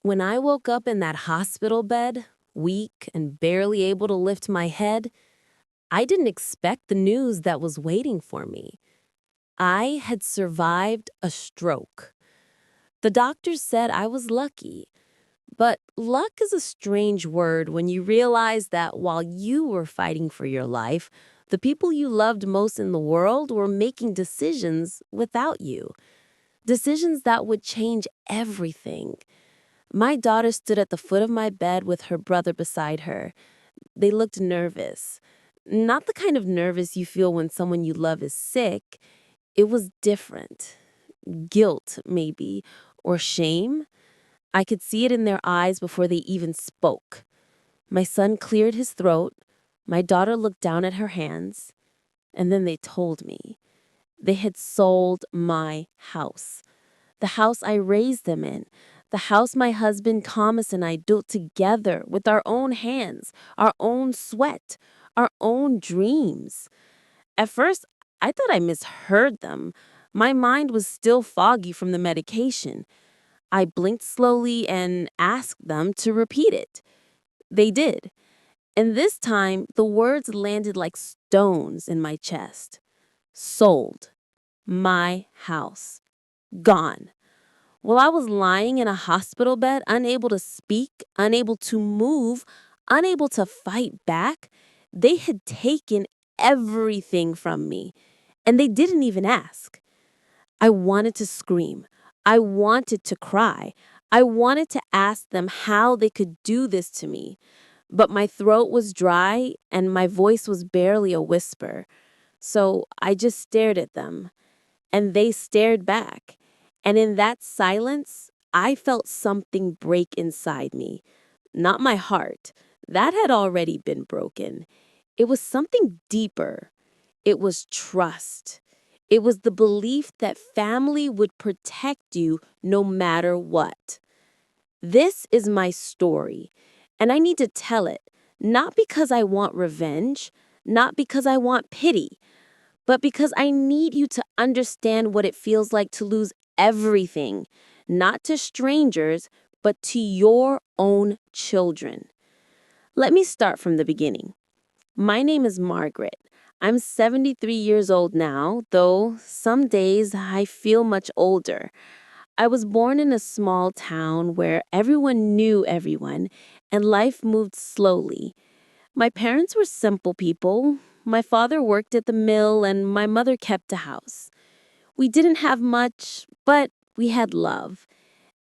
When I woke up in that hospital bed, weak and barely able to lift my head, I didn't expect the news that was waiting for me. I had survived a stroke. The doctors said I was lucky, but luck is a strange word when you realize that while you were fighting for your life, the people you loved most in the world were making decisions without you. Decisions that would change everything. My daughter stood at the foot of my bed with her brother beside her. They looked nervous. Not the kind of nervous you feel when someone you love is sick. It was different. Guilt, maybe, or shame. I could see it in their eyes before they even spoke. My son cleared his throat. My daughter looked down at her hands. And then they told me. They had sold my house. The house I raised them in, the house my husband Thomas and I built together with our own hands, our own sweat, our own dreams. At first, I thought I misheard them. My mind was still foggy from the medication. I blinked slowly and asked them to repeat it. They did. And this time, the words landed like stones in my chest. Sold. My house. Gone. While I was lying in a hospital bed, unable to speak, unable to move, unable to fight back, they had taken everything from me. And they didn't even ask. I wanted to scream. I wanted to cry. I wanted to ask them how they could do this to me. But my throat was dry and my voice was barely a whisper. So I just stared at them. And they stared back. And in that silence, I felt something break inside me. Not my heart. That had already been broken. It was something deeper. It was trust. It was the belief that family would protect you no matter what. This is my story, and I need to tell it, not because I want revenge, not because I want pity, but because I need you to understand what it feels like to lose everything, not to strangers, but to your own children. Let me start from the beginning. My name is Margaret. I'm 73 years old now, though some days I feel much older. I was born in a small town where everyone knew everyone and life moved slowly. My parents were simple people. My father worked at the mill and my mother kept a house. We didn't have much, but we had love.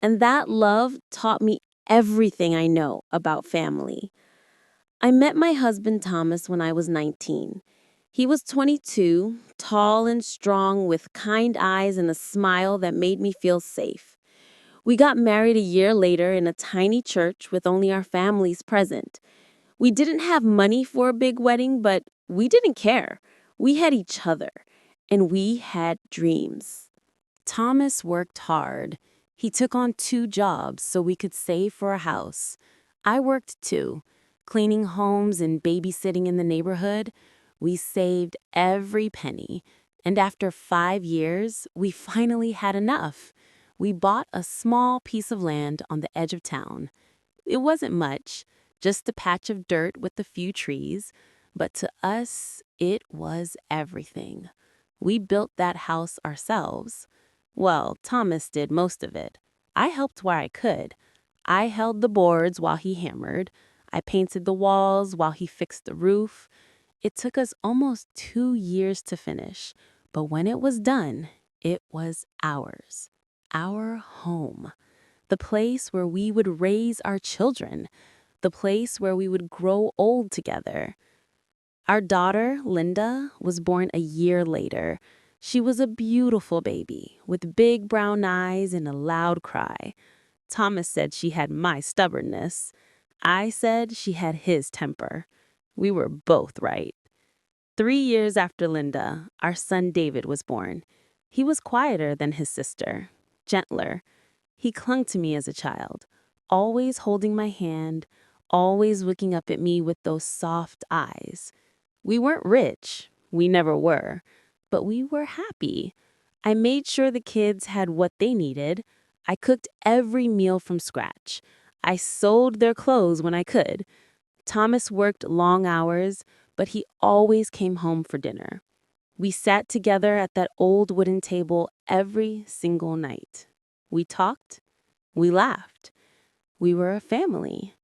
And that love taught me everything I know about family. I met my husband Thomas when I was 19. He was 22, tall and strong with kind eyes and a smile that made me feel safe. We got married a year later in a tiny church with only our families present. We didn't have money for a big wedding, but we didn't care. We had each other, and we had dreams. Thomas worked hard. He took on 2 jobs so we could save for a house. I worked too, cleaning homes and babysitting in the neighborhood. We saved every penny, and after 5 years, we finally had enough. We bought a small piece of land on the edge of town. It wasn't much, just a patch of dirt with a few trees, but to us, it was everything. We built that house ourselves. Well, Thomas did most of it. I helped where I could. I held the boards while he hammered. I painted the walls while he fixed the roof. It took us almost 2 years to finish, but when it was done, it was ours. Our home. The place where we would raise our children. The place where we would grow old together. Our daughter, Linda, was born a year later. She was a beautiful baby with big brown eyes and a loud cry. Thomas said she had my stubbornness. I said she had his temper. We were both right. 3 years after Linda, our son David was born. He was quieter than his sister, gentler. He clung to me as a child, always holding my hand, always looking up at me with those soft eyes. We weren't rich, we never were, but we were happy. I made sure the kids had what they needed. I cooked every meal from scratch. I sewed their clothes when I could. Thomas worked long hours, but he always came home for dinner. We sat together at that old wooden table every single night. We talked, we laughed, we were a family.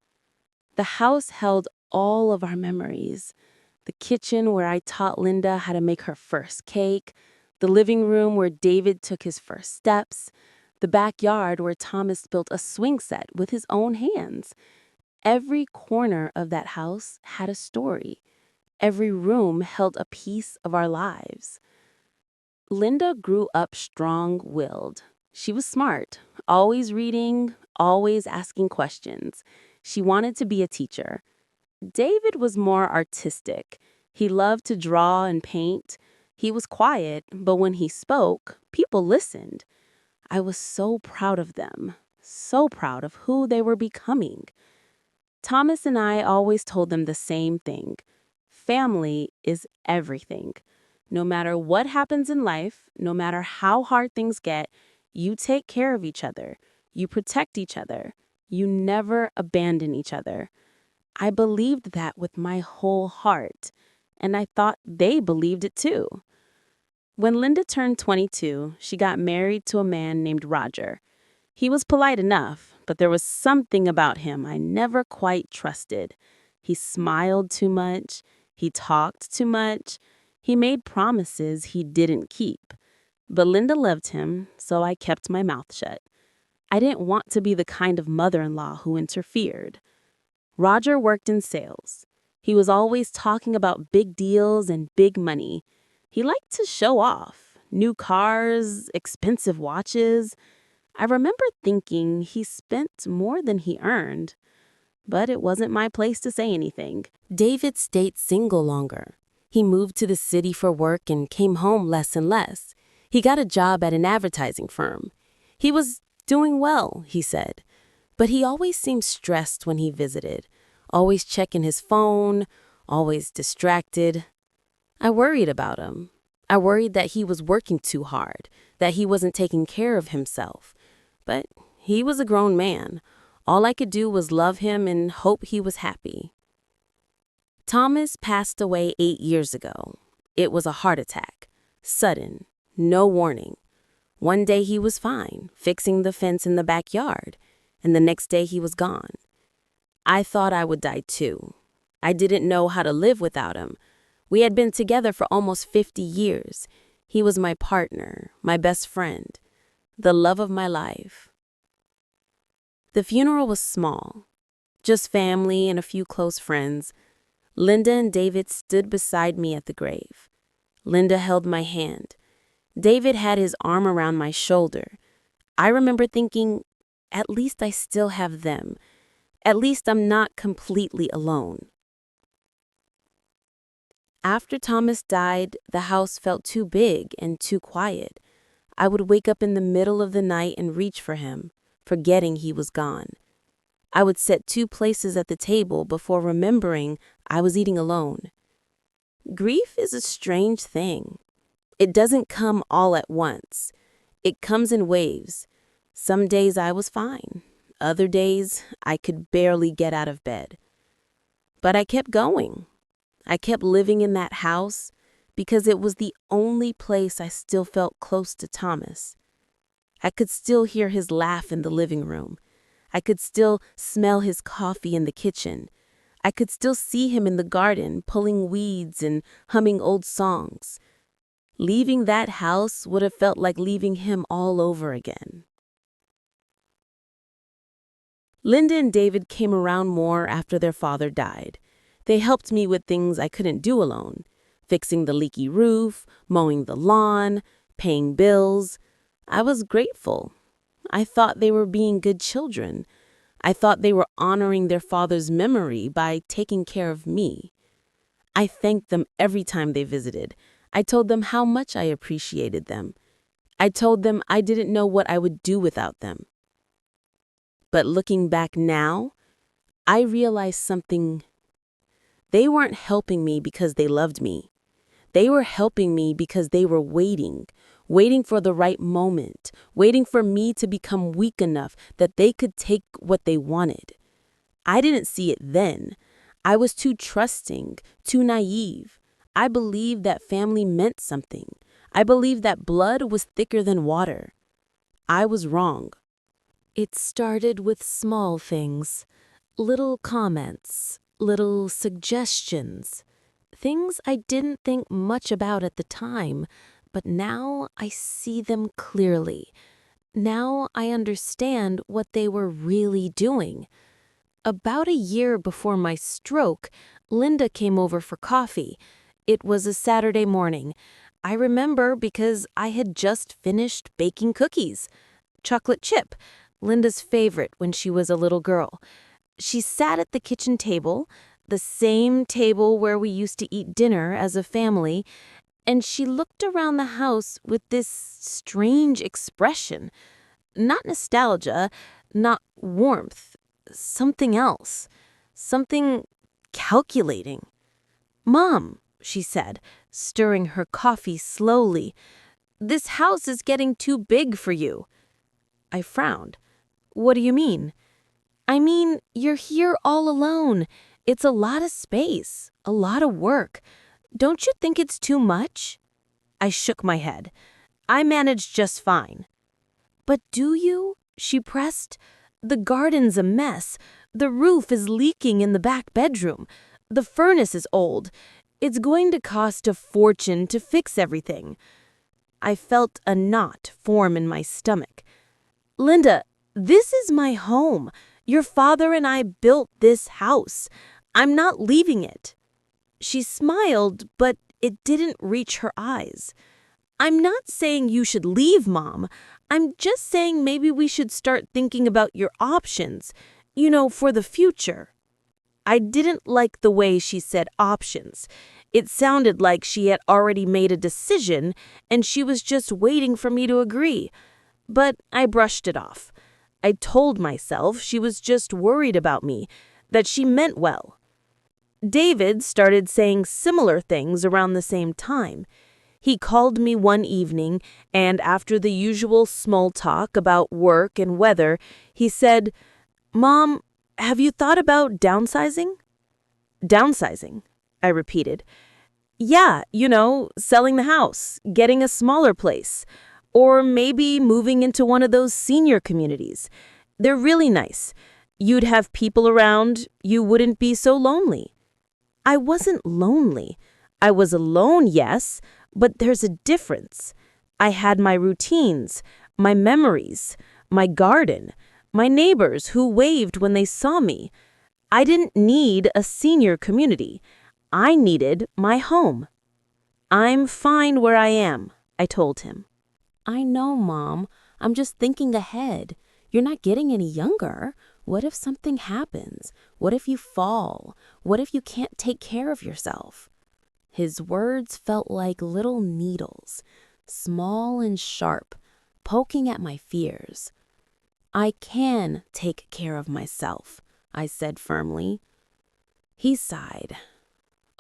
The house held all of our memories. The kitchen where I taught Linda how to make her first cake, the living room where David took his first steps, the backyard where Thomas built a swing set with his own hands. Every corner of that house had a story. Every room held a piece of our lives. Linda grew up strong-willed. She was smart, always reading, always asking questions. She wanted to be a teacher. David was more artistic. He loved to draw and paint. He was quiet, but when he spoke, people listened. I was so proud of them, so proud of who they were becoming. Thomas and I always told them the same thing. Family is everything. No matter what happens in life, no matter how hard things get, you take care of each other. You protect each other. You never abandon each other. I believed that with my whole heart, and I thought they believed it too. When Linda turned 22, she got married to a man named Roger. He was polite enough, but there was something about him I never quite trusted. He smiled too much. He talked too much. He made promises he didn't keep. But Linda loved him, so I kept my mouth shut. I didn't want to be the kind of mother-in-law who interfered. Roger worked in sales. He was always talking about big deals and big money. He liked to show off. New cars, expensive watches. I remember thinking he spent more than he earned. But it wasn't my place to say anything. David stayed single longer. He moved to the city for work and came home less and less. He got a job at an advertising firm. He was doing well, he said. But he always seemed stressed when he visited, always checking his phone, always distracted. I worried about him. I worried that he was working too hard, that he wasn't taking care of himself. But he was a grown man. All I could do was love him and hope he was happy. Thomas passed away 8 years ago. It was a heart attack. Sudden, no warning. One day he was fine, fixing the fence in the backyard, and the next day he was gone. I thought I would die too. I didn't know how to live without him. We had been together for almost 50 years. He was my partner, my best friend, the love of my life. The funeral was small, just family and a few close friends. Linda and David stood beside me at the grave. Linda held my hand. David had his arm around my shoulder. I remember thinking, at least I still have them. At least I'm not completely alone. After Thomas died, the house felt too big and too quiet. I would wake up in the middle of the night and reach for him, forgetting he was gone. I would set 2 places at the table before remembering I was eating alone. Grief is a strange thing. It doesn't come all at once. It comes in waves. Some days I was fine. Other days I could barely get out of bed. But I kept going. I kept living in that house because it was the only place I still felt close to Thomas. I could still hear his laugh in the living room. I could still smell his coffee in the kitchen. I could still see him in the garden, pulling weeds and humming old songs. Leaving that house would have felt like leaving him all over again. Linda and David came around more after their father died. They helped me with things I couldn't do alone, fixing the leaky roof, mowing the lawn, paying bills. I was grateful. I thought they were being good children. I thought they were honoring their father's memory by taking care of me. I thanked them every time they visited. I told them how much I appreciated them. I told them I didn't know what I would do without them. But looking back now, I realized something. They weren't helping me because they loved me. They were helping me because they were waiting waiting for the right moment, waiting for me to become weak enough that they could take what they wanted. I didn't see it then. I was too trusting, too naive. I believed that family meant something. I believed that blood was thicker than water. I was wrong. It started with small things, little comments, little suggestions, things I didn't think much about at the time, but now I see them clearly. Now I understand what they were really doing. About a year before my stroke, Linda came over for coffee. It was a Saturday morning. I remember because I had just finished baking cookies. Chocolate chip, Linda's favorite when she was a little girl. She sat at the kitchen table, the same table where we used to eat dinner as a family, and she looked around the house with this strange expression. Not nostalgia, not warmth, something else. Something calculating. "Mom," she said, stirring her coffee slowly, "this house is getting too big for you." I frowned. "What do you mean?" "I mean, you're here all alone. It's a lot of space, a lot of work. Don't you think it's too much?" I shook my head. "I manage just fine." "But do you?" she pressed. "The garden's a mess. The roof is leaking in the back bedroom. The furnace is old. It's going to cost a fortune to fix everything." I felt a knot form in my stomach. "Linda, this is my home. Your father and I built this house. I'm not leaving it." She smiled, but it didn't reach her eyes. "I'm not saying you should leave, Mom. I'm just saying maybe we should start thinking about your options, for the future." I didn't like the way she said options. It sounded like she had already made a decision and she was just waiting for me to agree. But I brushed it off. I told myself she was just worried about me, that she meant well. David started saying similar things around the same time. He called me one evening, and after the usual small talk about work and weather, he said, "Mom, have you thought about downsizing?" "Downsizing?" I repeated. "Yeah, selling the house, getting a smaller place, or maybe moving into one of those senior communities. They're really nice. You'd have people around. You wouldn't be so lonely." I wasn't lonely. I was alone, yes, but there's a difference. I had my routines, my memories, my garden, my neighbors who waved when they saw me. I didn't need a senior community. I needed my home. "I'm fine where I am," I told him. "I know, Mom. I'm just thinking ahead. You're not getting any younger. What if something happens? What if you fall? What if you can't take care of yourself?" His words felt like little needles, small and sharp, poking at my fears. "I can take care of myself," I said firmly. He sighed.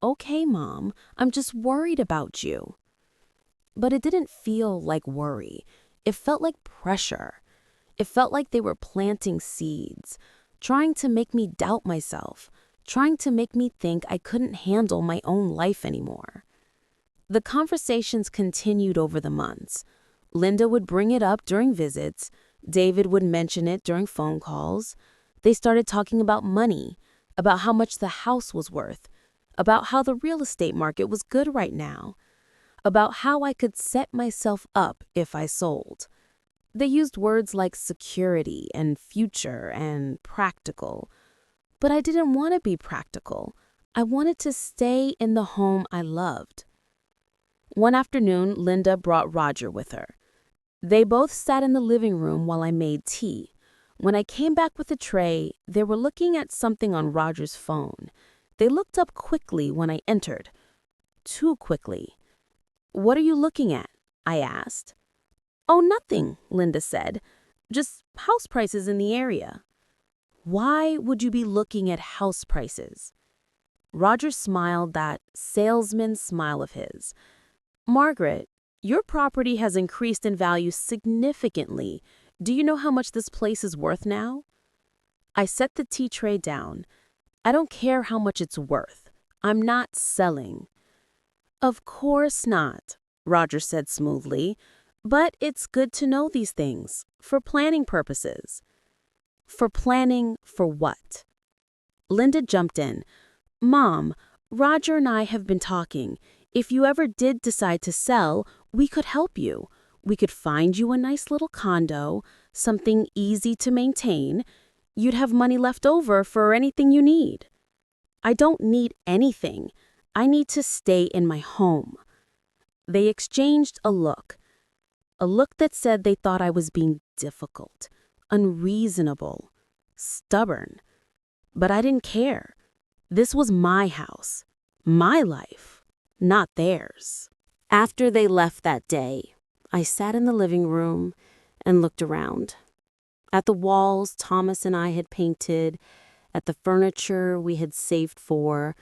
"Okay, Mom, I'm just worried about you." But it didn't feel like worry. It felt like pressure. It felt like they were planting seeds, trying to make me doubt myself, trying to make me think I couldn't handle my own life anymore. The conversations continued over the months. Linda would bring it up during visits. David would mention it during phone calls. They started talking about money, about how much the house was worth, about how the real estate market was good right now, about how I could set myself up if I sold. They used words like security and future and practical. But I didn't want to be practical. I wanted to stay in the home I loved. One afternoon, Linda brought Roger with her. They both sat in the living room while I made tea. When I came back with a tray, they were looking at something on Roger's phone. They looked up quickly when I entered. Too quickly. "What are you looking at?" I asked. "Oh, nothing," Linda said. "Just house prices in the area." "Why would you be looking at house prices?" Roger smiled that salesman smile of his. "Margaret, Your property has increased in value significantly. Do you know how much this place is worth now? I set the tea tray down. I don't care how much it's worth. I'm not selling. Of course not, Roger said smoothly. But it's good to know these things, for planning purposes. For planning for what? Linda jumped in. Mom, Roger and I have been talking. If you ever did decide to sell, we could help you. We could find you a nice little condo, something easy to maintain. You'd have money left over for anything you need. I don't need anything. I need to stay in my home. They exchanged a look that said they thought I was being difficult, unreasonable, stubborn. But I didn't care. This was my house, my life, not theirs. After they left that day, I sat in the living room and looked around. At the walls Thomas and I had painted, at the furniture we had saved for,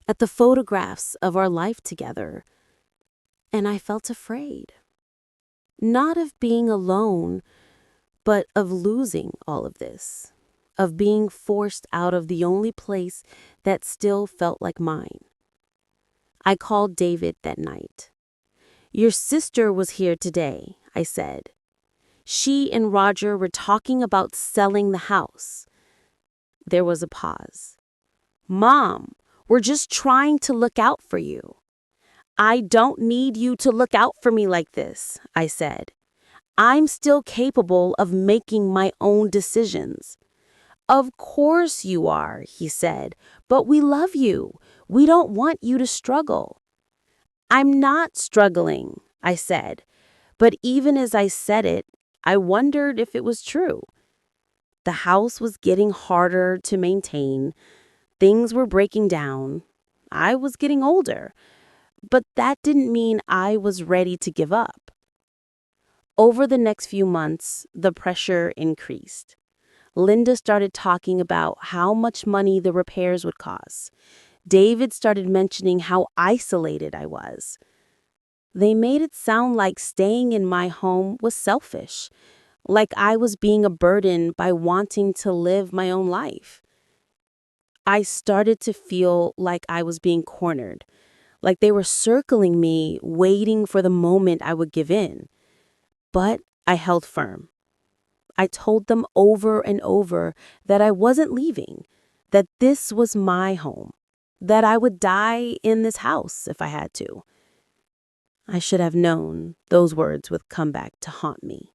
at the photographs of our life together. And I felt afraid. Not of being alone, but of losing all of this, of being forced out of the only place that still felt like mine. I called David that night. Your sister was here today, I said. She and Roger were talking about selling the house. There was a pause. Mom, we're just trying to look out for you. I don't need you to look out for me like this, I said. I'm still capable of making my own decisions. Of course you are, he said, but we love you. We don't want you to struggle. I'm not struggling, I said, but even as I said it, I wondered if it was true. The house was getting harder to maintain. Things were breaking down. I was getting older, but that didn't mean I was ready to give up. Over the next few months, the pressure increased. Linda started talking about how much money the repairs would cost. David started mentioning how isolated I was. They made it sound like staying in my home was selfish, like I was being a burden by wanting to live my own life. I started to feel like I was being cornered, like they were circling me, waiting for the moment I would give in. But I held firm. I told them over and over that I wasn't leaving, that this was my home, that I would die in this house if I had to. I should have known those words would come back to haunt me.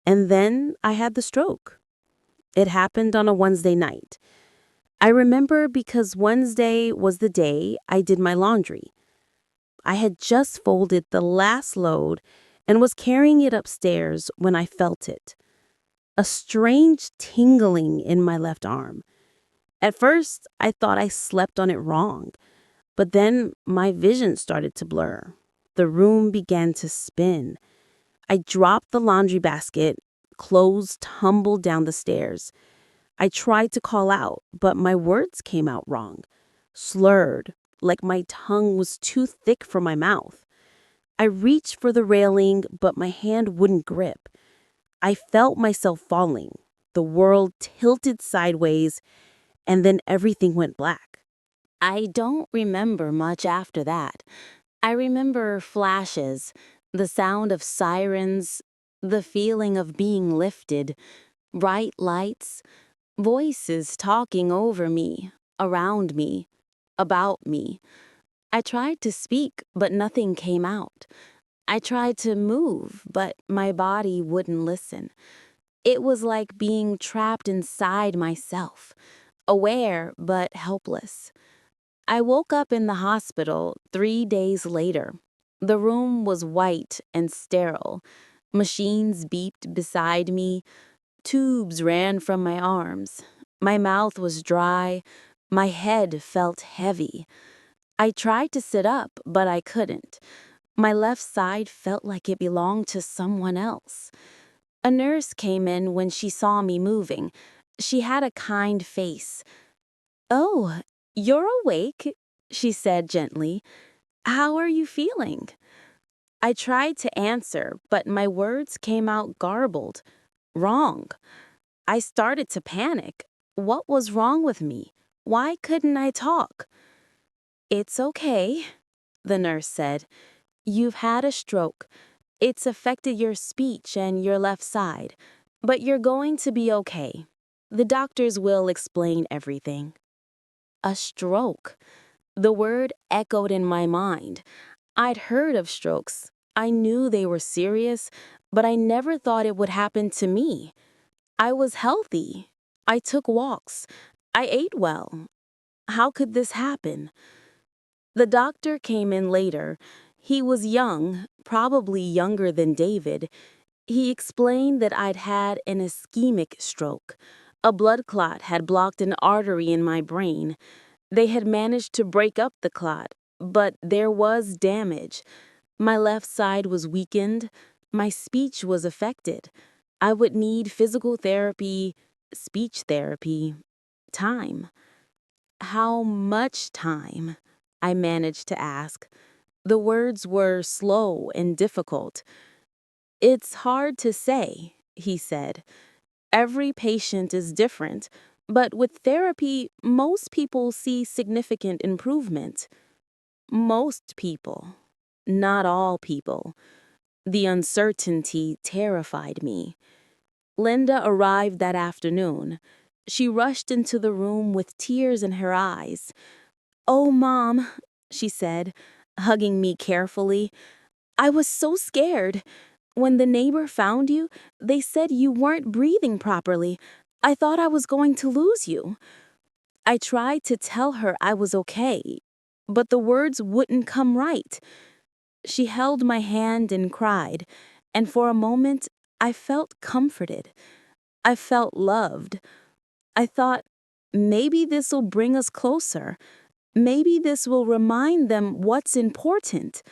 And then I had the stroke. It happened on a Wednesday night. I remember because Wednesday was the day I did my laundry. I had just folded the last load and was carrying it upstairs when I felt it. A strange tingling in my left arm. At first, I thought I slept on it wrong, but then my vision started to blur. The room began to spin. I dropped the laundry basket, clothes tumbled down the stairs. I tried to call out, but my words came out wrong, slurred, like my tongue was too thick for my mouth. I reached for the railing, but my hand wouldn't grip. I felt myself falling. The world tilted sideways, and then everything went black. I don't remember much after that. I remember flashes, the sound of sirens, the feeling of being lifted, bright lights, voices talking over me, around me, about me. I tried to speak, but nothing came out. I tried to move, but my body wouldn't listen. It was like being trapped inside myself, aware but helpless. I woke up in the hospital 3 days later. The room was white and sterile. Machines beeped beside me. Tubes ran from my arms. My mouth was dry. My head felt heavy. I tried to sit up, but I couldn't. My left side felt like it belonged to someone else. A nurse came in when she saw me moving. She had a kind face. "Oh, you're awake," she said gently. "How are you feeling?" I tried to answer, but my words came out garbled, wrong. I started to panic. What was wrong with me? Why couldn't I talk? It's okay, the nurse said. You've had a stroke. It's affected your speech and your left side, but you're going to be okay. The doctors will explain everything. A stroke. The word echoed in my mind. I'd heard of strokes. I knew they were serious, but I never thought it would happen to me. I was healthy. I took walks. I ate well. How could this happen? The doctor came in later. He was young, probably younger than David. He explained that I'd had an ischemic stroke. A blood clot had blocked an artery in my brain. They had managed to break up the clot, but there was damage. My left side was weakened. My speech was affected. I would need physical therapy, speech therapy, time. How much time? I managed to ask. The words were slow and difficult. It's hard to say, he said. Every patient is different, but with therapy, most people see significant improvement. Most people. Not all people. The uncertainty terrified me. Linda arrived that afternoon. She rushed into the room with tears in her eyes. "Oh, Mom," she said, hugging me carefully. "I was so scared. When the neighbor found you, they said you weren't breathing properly. I thought I was going to lose you." I tried to tell her I was okay, but the words wouldn't come right. She held my hand and cried, and for a moment I felt comforted. I felt loved. I thought, maybe this will bring us closer. Maybe this will remind them what's important.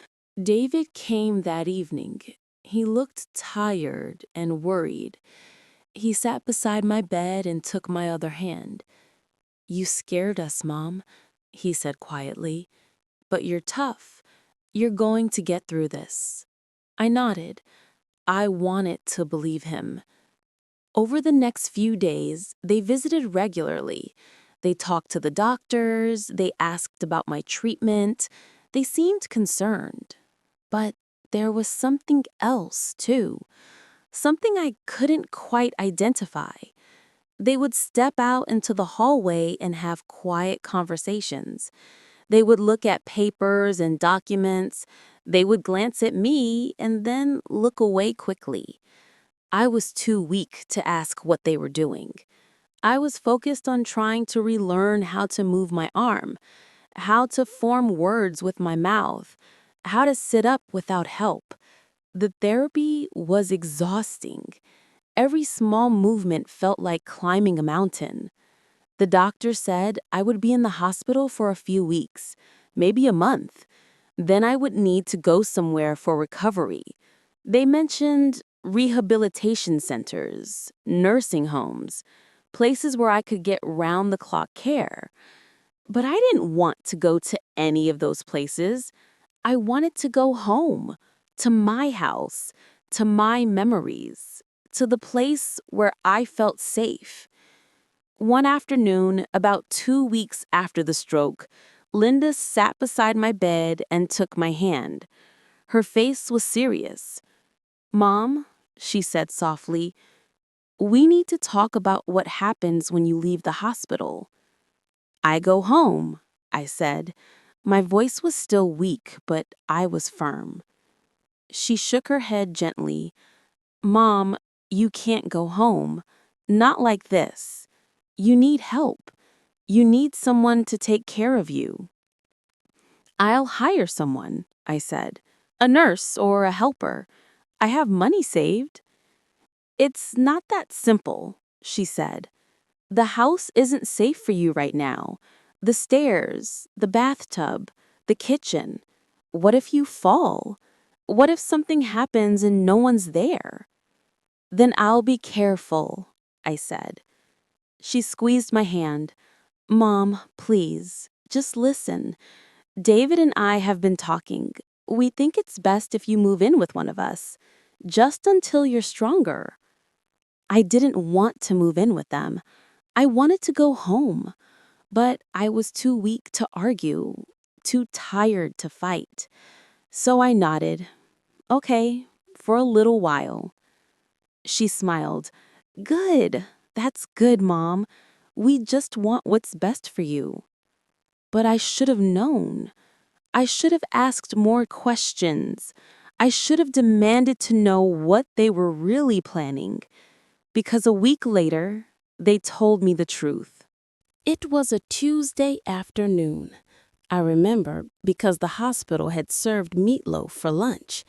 David came that evening. He looked tired and worried. He sat beside my bed and took my other hand. "You scared us, Mom," he said quietly. "But you're tough. You're going to get through this." I nodded. I wanted to believe him. Over the next few days, they visited regularly. They talked to the doctors, they asked about my treatment. They seemed concerned. But there was something else, too. Something I couldn't quite identify. They would step out into the hallway and have quiet conversations. They would look at papers and documents. They would glance at me and then look away quickly. I was too weak to ask what they were doing. I was focused on trying to relearn how to move my arm, how to form words with my mouth, how to sit up without help. The therapy was exhausting. Every small movement felt like climbing a mountain. The doctor said I would be in the hospital for a few weeks, maybe a month. Then I would need to go somewhere for recovery. They mentioned rehabilitation centers, nursing homes, places where I could get round-the-clock care. But I didn't want to go to any of those places. I wanted to go home, to my house, to my memories, to the place where I felt safe. One afternoon, about 2 weeks after the stroke, Linda sat beside my bed and took my hand. Her face was serious. "Mom," she said softly, "we need to talk about what happens when you leave the hospital." "I go home," I said. My voice was still weak, but I was firm. She shook her head gently. "Mom, you can't go home. Not like this. You need help. You need someone to take care of you." "I'll hire someone," I said. "A nurse or a helper. I have money saved." "It's not that simple," she said. "The house isn't safe for you right now. The stairs, the bathtub, the kitchen. What if you fall? What if something happens and no one's there?" "Then I'll be careful," I said. She squeezed my hand. "Mom, please, just listen. David and I have been talking. We think it's best if you move in with one of us, just until you're stronger. I didn't want to move in with them. I wanted to go home, but I was too weak to argue, too tired to fight. So I nodded. Okay, for a little while. She smiled. Good. That's good, Mom. We just want what's best for you. But I should have known. I should have asked more questions. I should have demanded to know what they were really planning. Because a week later, they told me the truth. It was a Tuesday afternoon. I remember because the hospital had served meatloaf for lunch,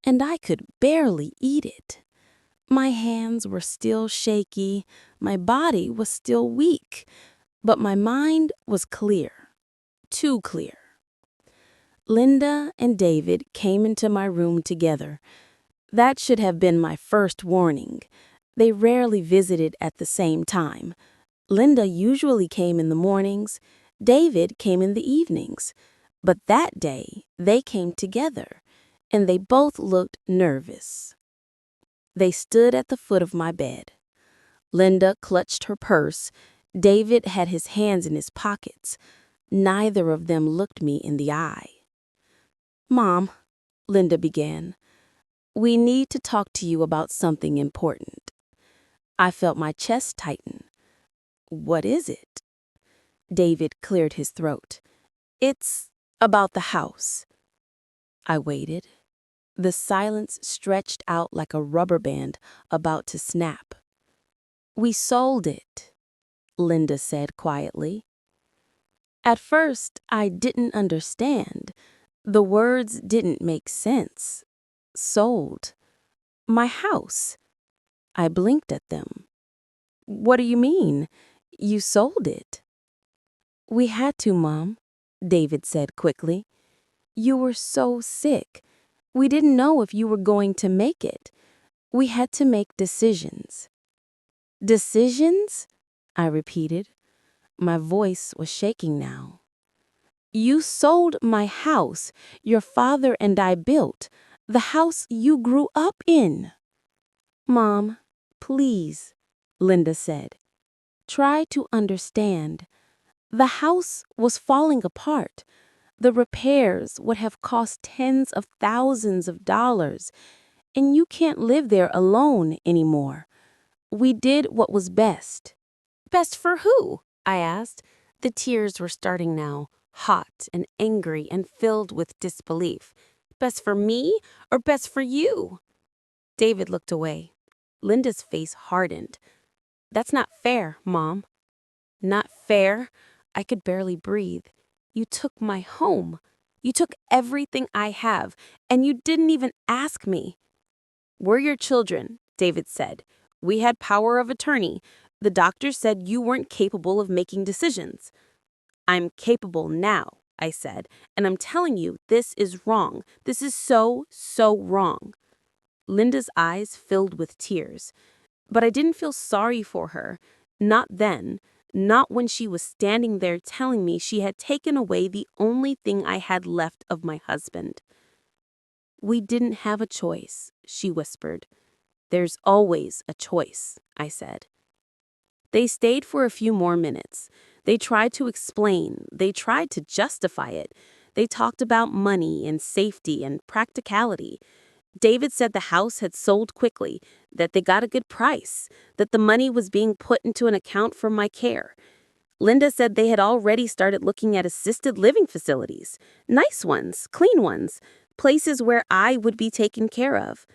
and I could barely eat it. My hands were still shaky, my body was still weak, but my mind was clear, too clear. Linda and David came into my room together. That should have been my first warning. They rarely visited at the same time. Linda usually came in the mornings, David came in the evenings. But that day, they came together, and they both looked nervous. They stood at the foot of my bed. Linda clutched her purse. David had his hands in his pockets. Neither of them looked me in the eye. Mom, Linda began, we need to talk to you about something important. I felt my chest tighten. What is it? David cleared his throat. It's about the house. I waited. The silence stretched out like a rubber band about to snap. We sold it, Linda said quietly. At first, I didn't understand. The words didn't make sense. Sold. My house. I blinked at them. What do you mean? You sold it. We had to, Mom, David said quickly. You were so sick. We didn't know if you were going to make it. We had to make decisions. Decisions? I repeated. My voice was shaking now. You sold my house your father and I built, the house you grew up in. Mom, please, Linda said. Try to understand. The house was falling apart. The repairs would have cost tens of thousands of dollars, and you can't live there alone anymore. We did what was best. Best for who? I asked. The tears were starting now, hot and angry and filled with disbelief. Best for me or best for you? David looked away. Linda's face hardened. That's not fair, Mom. Not fair? I could barely breathe. You took my home. You took everything I have, and you didn't even ask me. We're your children, David said. We had power of attorney. The doctor said you weren't capable of making decisions. I'm capable now, I said, and I'm telling you this is wrong. This is so, so wrong. Linda's eyes filled with tears. But I didn't feel sorry for her. Not then. Not when she was standing there telling me she had taken away the only thing I had left of my husband. We didn't have a choice, she whispered. There's always a choice, I said. They stayed for a few more minutes. They tried to explain. They tried to justify it. They talked about money and safety and practicality. David said the house had sold quickly, that they got a good price, that the money was being put into an account for my care. Linda said they had already started looking at assisted living facilities, nice ones, clean ones, places where I would be taken care of.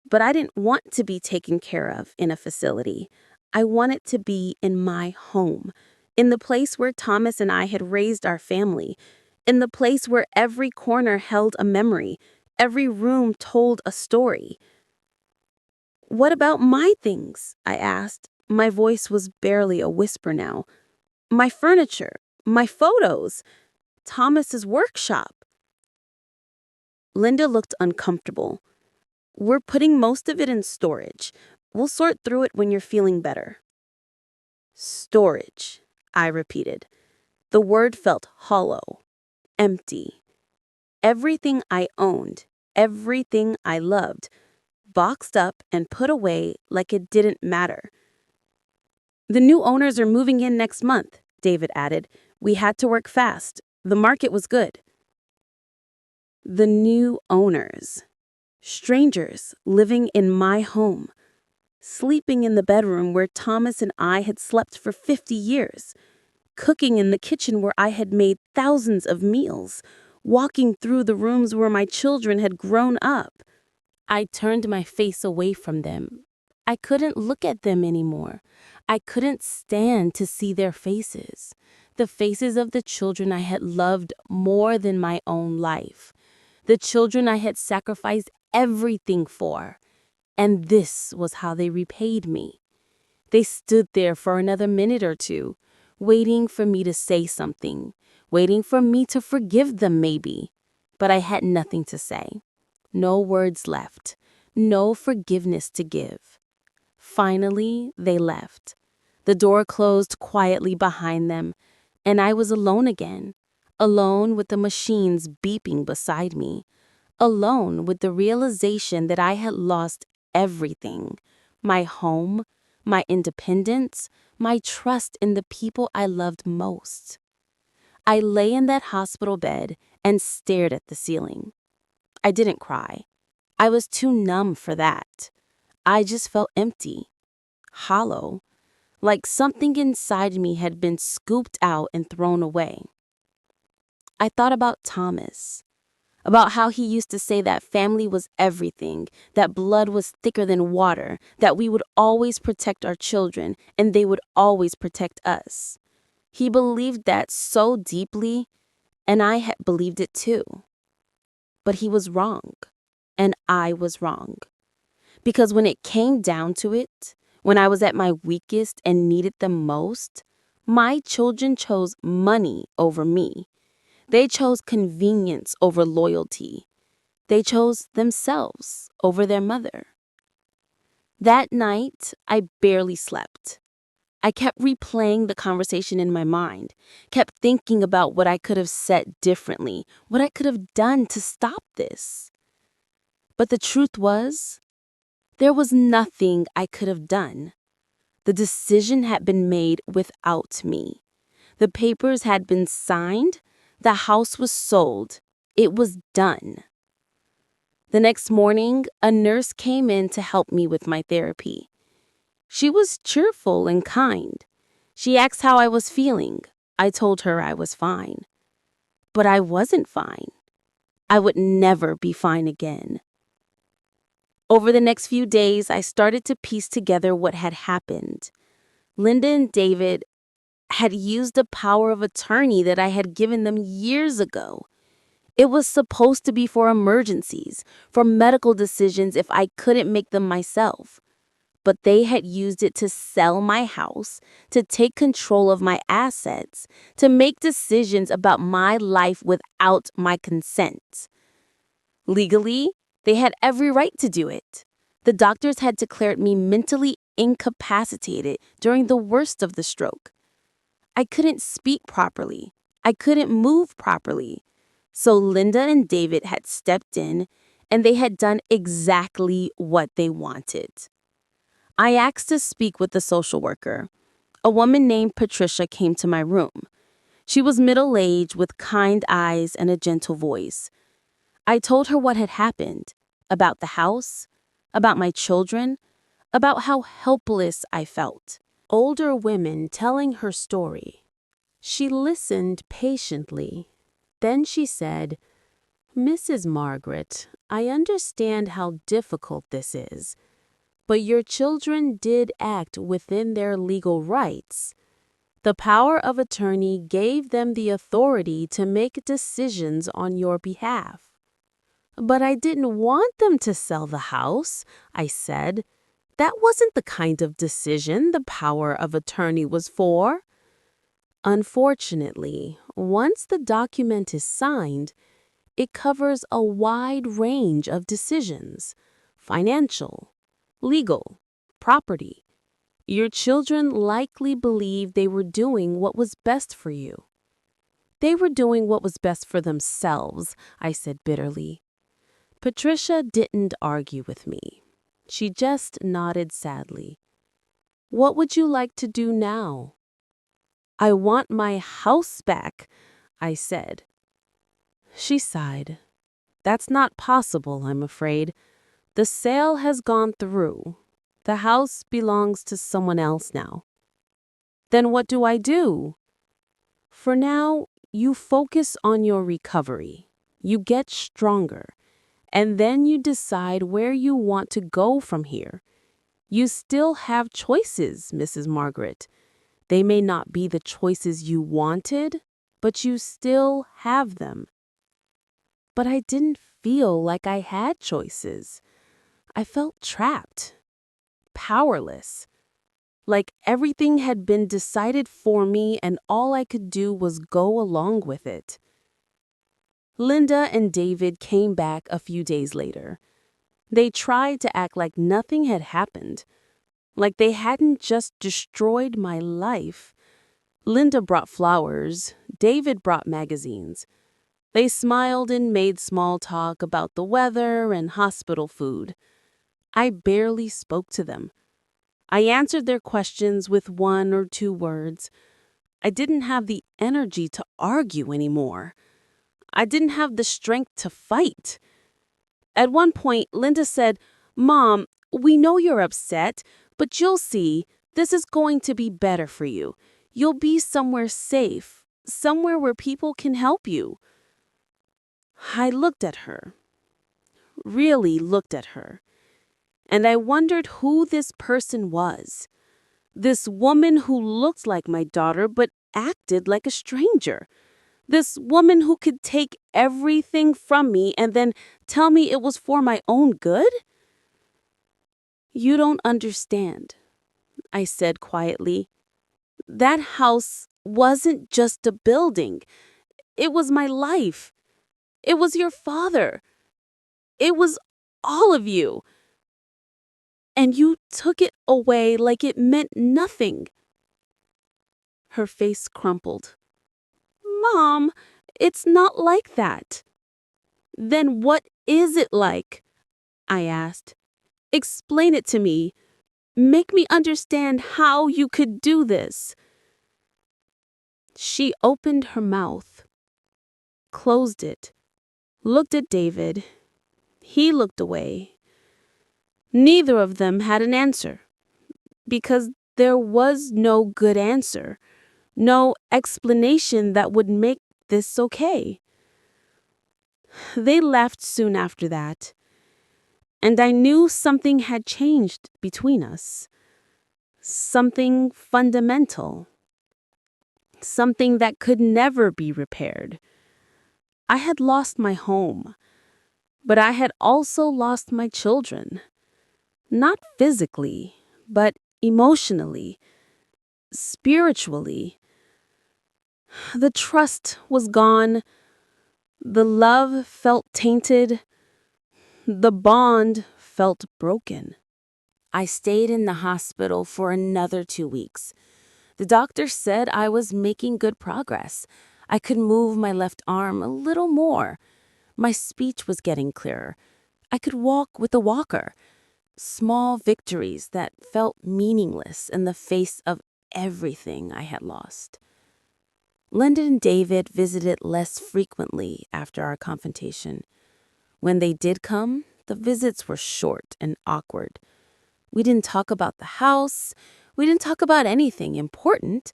But I didn't want to be taken care of in a facility. I wanted to be in my home, in the place where Thomas and I had raised our family, in the place where every corner held a memory, every room told a story. What about my things? I asked. My voice was barely a whisper now. My furniture, my photos, Thomas's workshop. Linda looked uncomfortable. We're putting most of it in storage. We'll sort through it when you're feeling better. Storage, I repeated. The word felt hollow, empty. Everything I owned, everything I loved, boxed up and put away like it didn't matter. The new owners are moving in next month, David added. We had to work fast. The market was good. The new owners. Strangers living in my home. Sleeping in the bedroom where Thomas and I had slept for 50 years. Cooking in the kitchen where I had made thousands of meals. Walking through the rooms where my children had grown up. I turned my face away from them. I couldn't look at them anymore. I couldn't stand to see their faces. The faces of the children I had loved more than my own life. The children I had sacrificed everything for. And this was how they repaid me. They stood there for another minute or two, waiting for me to say something, waiting for me to forgive them maybe. But I had nothing to say. No words left. No forgiveness to give. Finally, they left. The door closed quietly behind them, and I was alone again. Alone with the machines beeping beside me. Alone with the realization that I had lost everything. My home, my independence, my trust in the people I loved most. I lay in that hospital bed and stared at the ceiling. I didn't cry. I was too numb for that. I just felt empty, hollow, like something inside me had been scooped out and thrown away. I thought about Thomas, about how he used to say that family was everything, that blood was thicker than water, that we would always protect our children and they would always protect us. He believed that so deeply, and I had believed it too. But he was wrong, and I was wrong. Because when it came down to it, when I was at my weakest and needed them most, my children chose money over me. They chose convenience over loyalty. They chose themselves over their mother. That night, I barely slept. I kept replaying the conversation in my mind, kept thinking about what I could have said differently, what I could have done to stop this. But the truth was, there was nothing I could have done. The decision had been made without me. The papers had been signed. The house was sold. It was done. The next morning, a nurse came in to help me with my therapy. She was cheerful and kind. She asked how I was feeling. I told her I was fine. But I wasn't fine. I would never be fine again. Over the next few days, I started to piece together what had happened. Linda and David had used the power of attorney that I had given them years ago. It was supposed to be for emergencies, for medical decisions if I couldn't make them myself. But they had used it to sell my house, to take control of my assets, to make decisions about my life without my consent. Legally, they had every right to do it. The doctors had declared me mentally incapacitated during the worst of the stroke. I couldn't speak properly. I couldn't move properly. So Linda and David had stepped in, and they had done exactly what they wanted. I asked to speak with the social worker. A woman named Patricia came to my room. She was middle-aged with kind eyes and a gentle voice. I told her what had happened, about the house, about my children, about how helpless I felt. Older women telling her story. She listened patiently. Then she said, "Mrs. Margaret, I understand how difficult this is, but your children did act within their legal rights. The power of attorney gave them the authority to make decisions on your behalf." "But I didn't want them to sell the house," I said. "That wasn't the kind of decision the power of attorney was for." Unfortunately, once the document is signed, it covers a wide range of decisions: financial, legal, property. Your children likely believed they were doing what was best for you. They were doing what was best for themselves, I said bitterly. Patricia didn't argue with me. She just nodded sadly. What would you like to do now? I want my house back, I said. She sighed. That's not possible, I'm afraid. The sale has gone through. The house belongs to someone else now. Then what do I do? For now, you focus on your recovery. You get stronger. And then you decide where you want to go from here. You still have choices, Mrs. Margaret. They may not be the choices you wanted, but you still have them. But I didn't feel like I had choices. I felt trapped, powerless, like everything had been decided for me and all I could do was go along with it. Linda and David came back a few days later. They tried to act like nothing had happened, like they hadn't just destroyed my life. Linda brought flowers, David brought magazines. They smiled and made small talk about the weather and hospital food. I barely spoke to them. I answered their questions with 1 or 2 words. I didn't have the energy to argue anymore. I didn't have the strength to fight. At one point, Linda said, "Mom, we know you're upset, but you'll see, this is going to be better for you. You'll be somewhere safe, somewhere where people can help you." I looked at her, really looked at her, and I wondered who this person was. This woman who looked like my daughter but acted like a stranger. This woman who could take everything from me and then tell me it was for my own good? You don't understand, I said quietly. That house wasn't just a building. It was my life. It was your father. It was all of you. And you took it away like it meant nothing. Her face crumpled. Mom, it's not like that. Then what is it like? I asked. Explain it to me. Make me understand how you could do this. She opened her mouth, closed it, looked at David. He looked away. Neither of them had an answer, because there was no good answer, no explanation that would make this okay. They left soon after that, and I knew something had changed between us. Something fundamental. Something that could never be repaired. I had lost my home, but I had also lost my children. Not physically, but emotionally, spiritually. The trust was gone. The love felt tainted. The bond felt broken. I stayed in the hospital for another 2 weeks. The doctor said I was making good progress. I could move my left arm a little more. My speech was getting clearer. I could walk with a walker. Small victories that felt meaningless in the face of everything I had lost. Linda and David visited less frequently after our confrontation. When they did come, the visits were short and awkward. We didn't talk about the house. We didn't talk about anything important.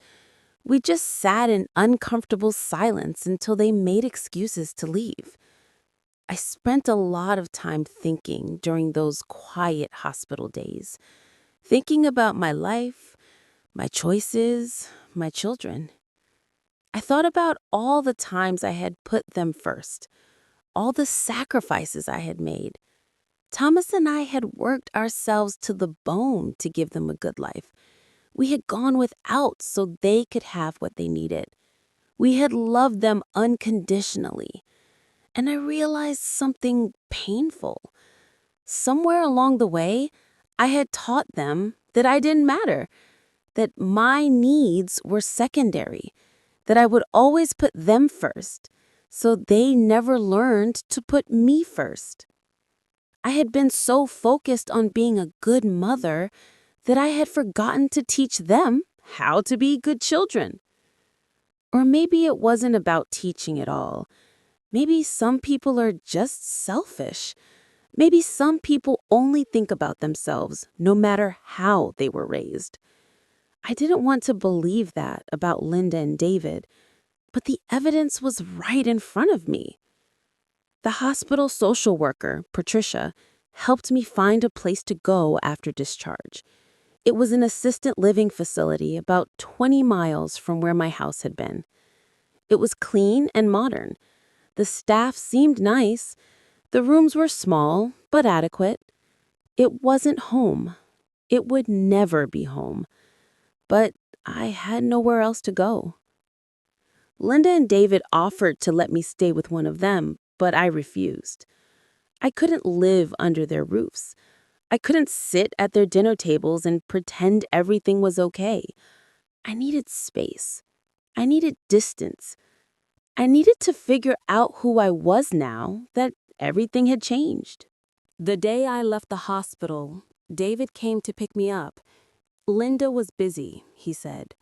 We just sat in uncomfortable silence until they made excuses to leave. I spent a lot of time thinking during those quiet hospital days, thinking about my life, my choices, my children. I thought about all the times I had put them first, all the sacrifices I had made. Thomas and I had worked ourselves to the bone to give them a good life. We had gone without so they could have what they needed. We had loved them unconditionally. And I realized something painful. Somewhere along the way, I had taught them that I didn't matter, that my needs were secondary, that I would always put them first, so they never learned to put me first. I had been so focused on being a good mother that I had forgotten to teach them how to be good children. Or maybe it wasn't about teaching at all. Maybe some people are just selfish. Maybe some people only think about themselves, no matter how they were raised. I didn't want to believe that about Linda and David, but the evidence was right in front of me. The hospital social worker, Patricia, helped me find a place to go after discharge. It was an assisted living facility about 20 miles from where my house had been. It was clean and modern. The staff seemed nice. The rooms were small, but adequate. It wasn't home. It would never be home. But I had nowhere else to go. Linda and David offered to let me stay with one of them, but I refused. I couldn't live under their roofs. I couldn't sit at their dinner tables and pretend everything was okay. I needed space. I needed distance. I needed to figure out who I was now that everything had changed. The day I left the hospital, David came to pick me up. Linda was busy, he said.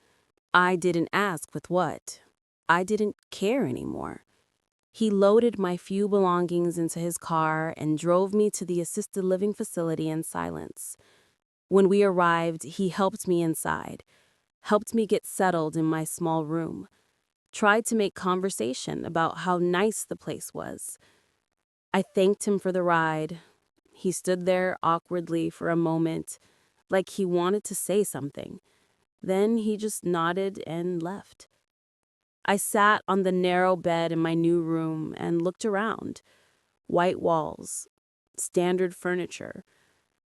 I didn't ask with what. I didn't care anymore. He loaded my few belongings into his car and drove me to the assisted living facility in silence. When we arrived, he helped me inside, helped me get settled in my small room, tried to make conversation about how nice the place was. I thanked him for the ride. He stood there awkwardly for a moment, like he wanted to say something. Then he just nodded and left. I sat on the narrow bed in my new room and looked around. White walls, standard furniture,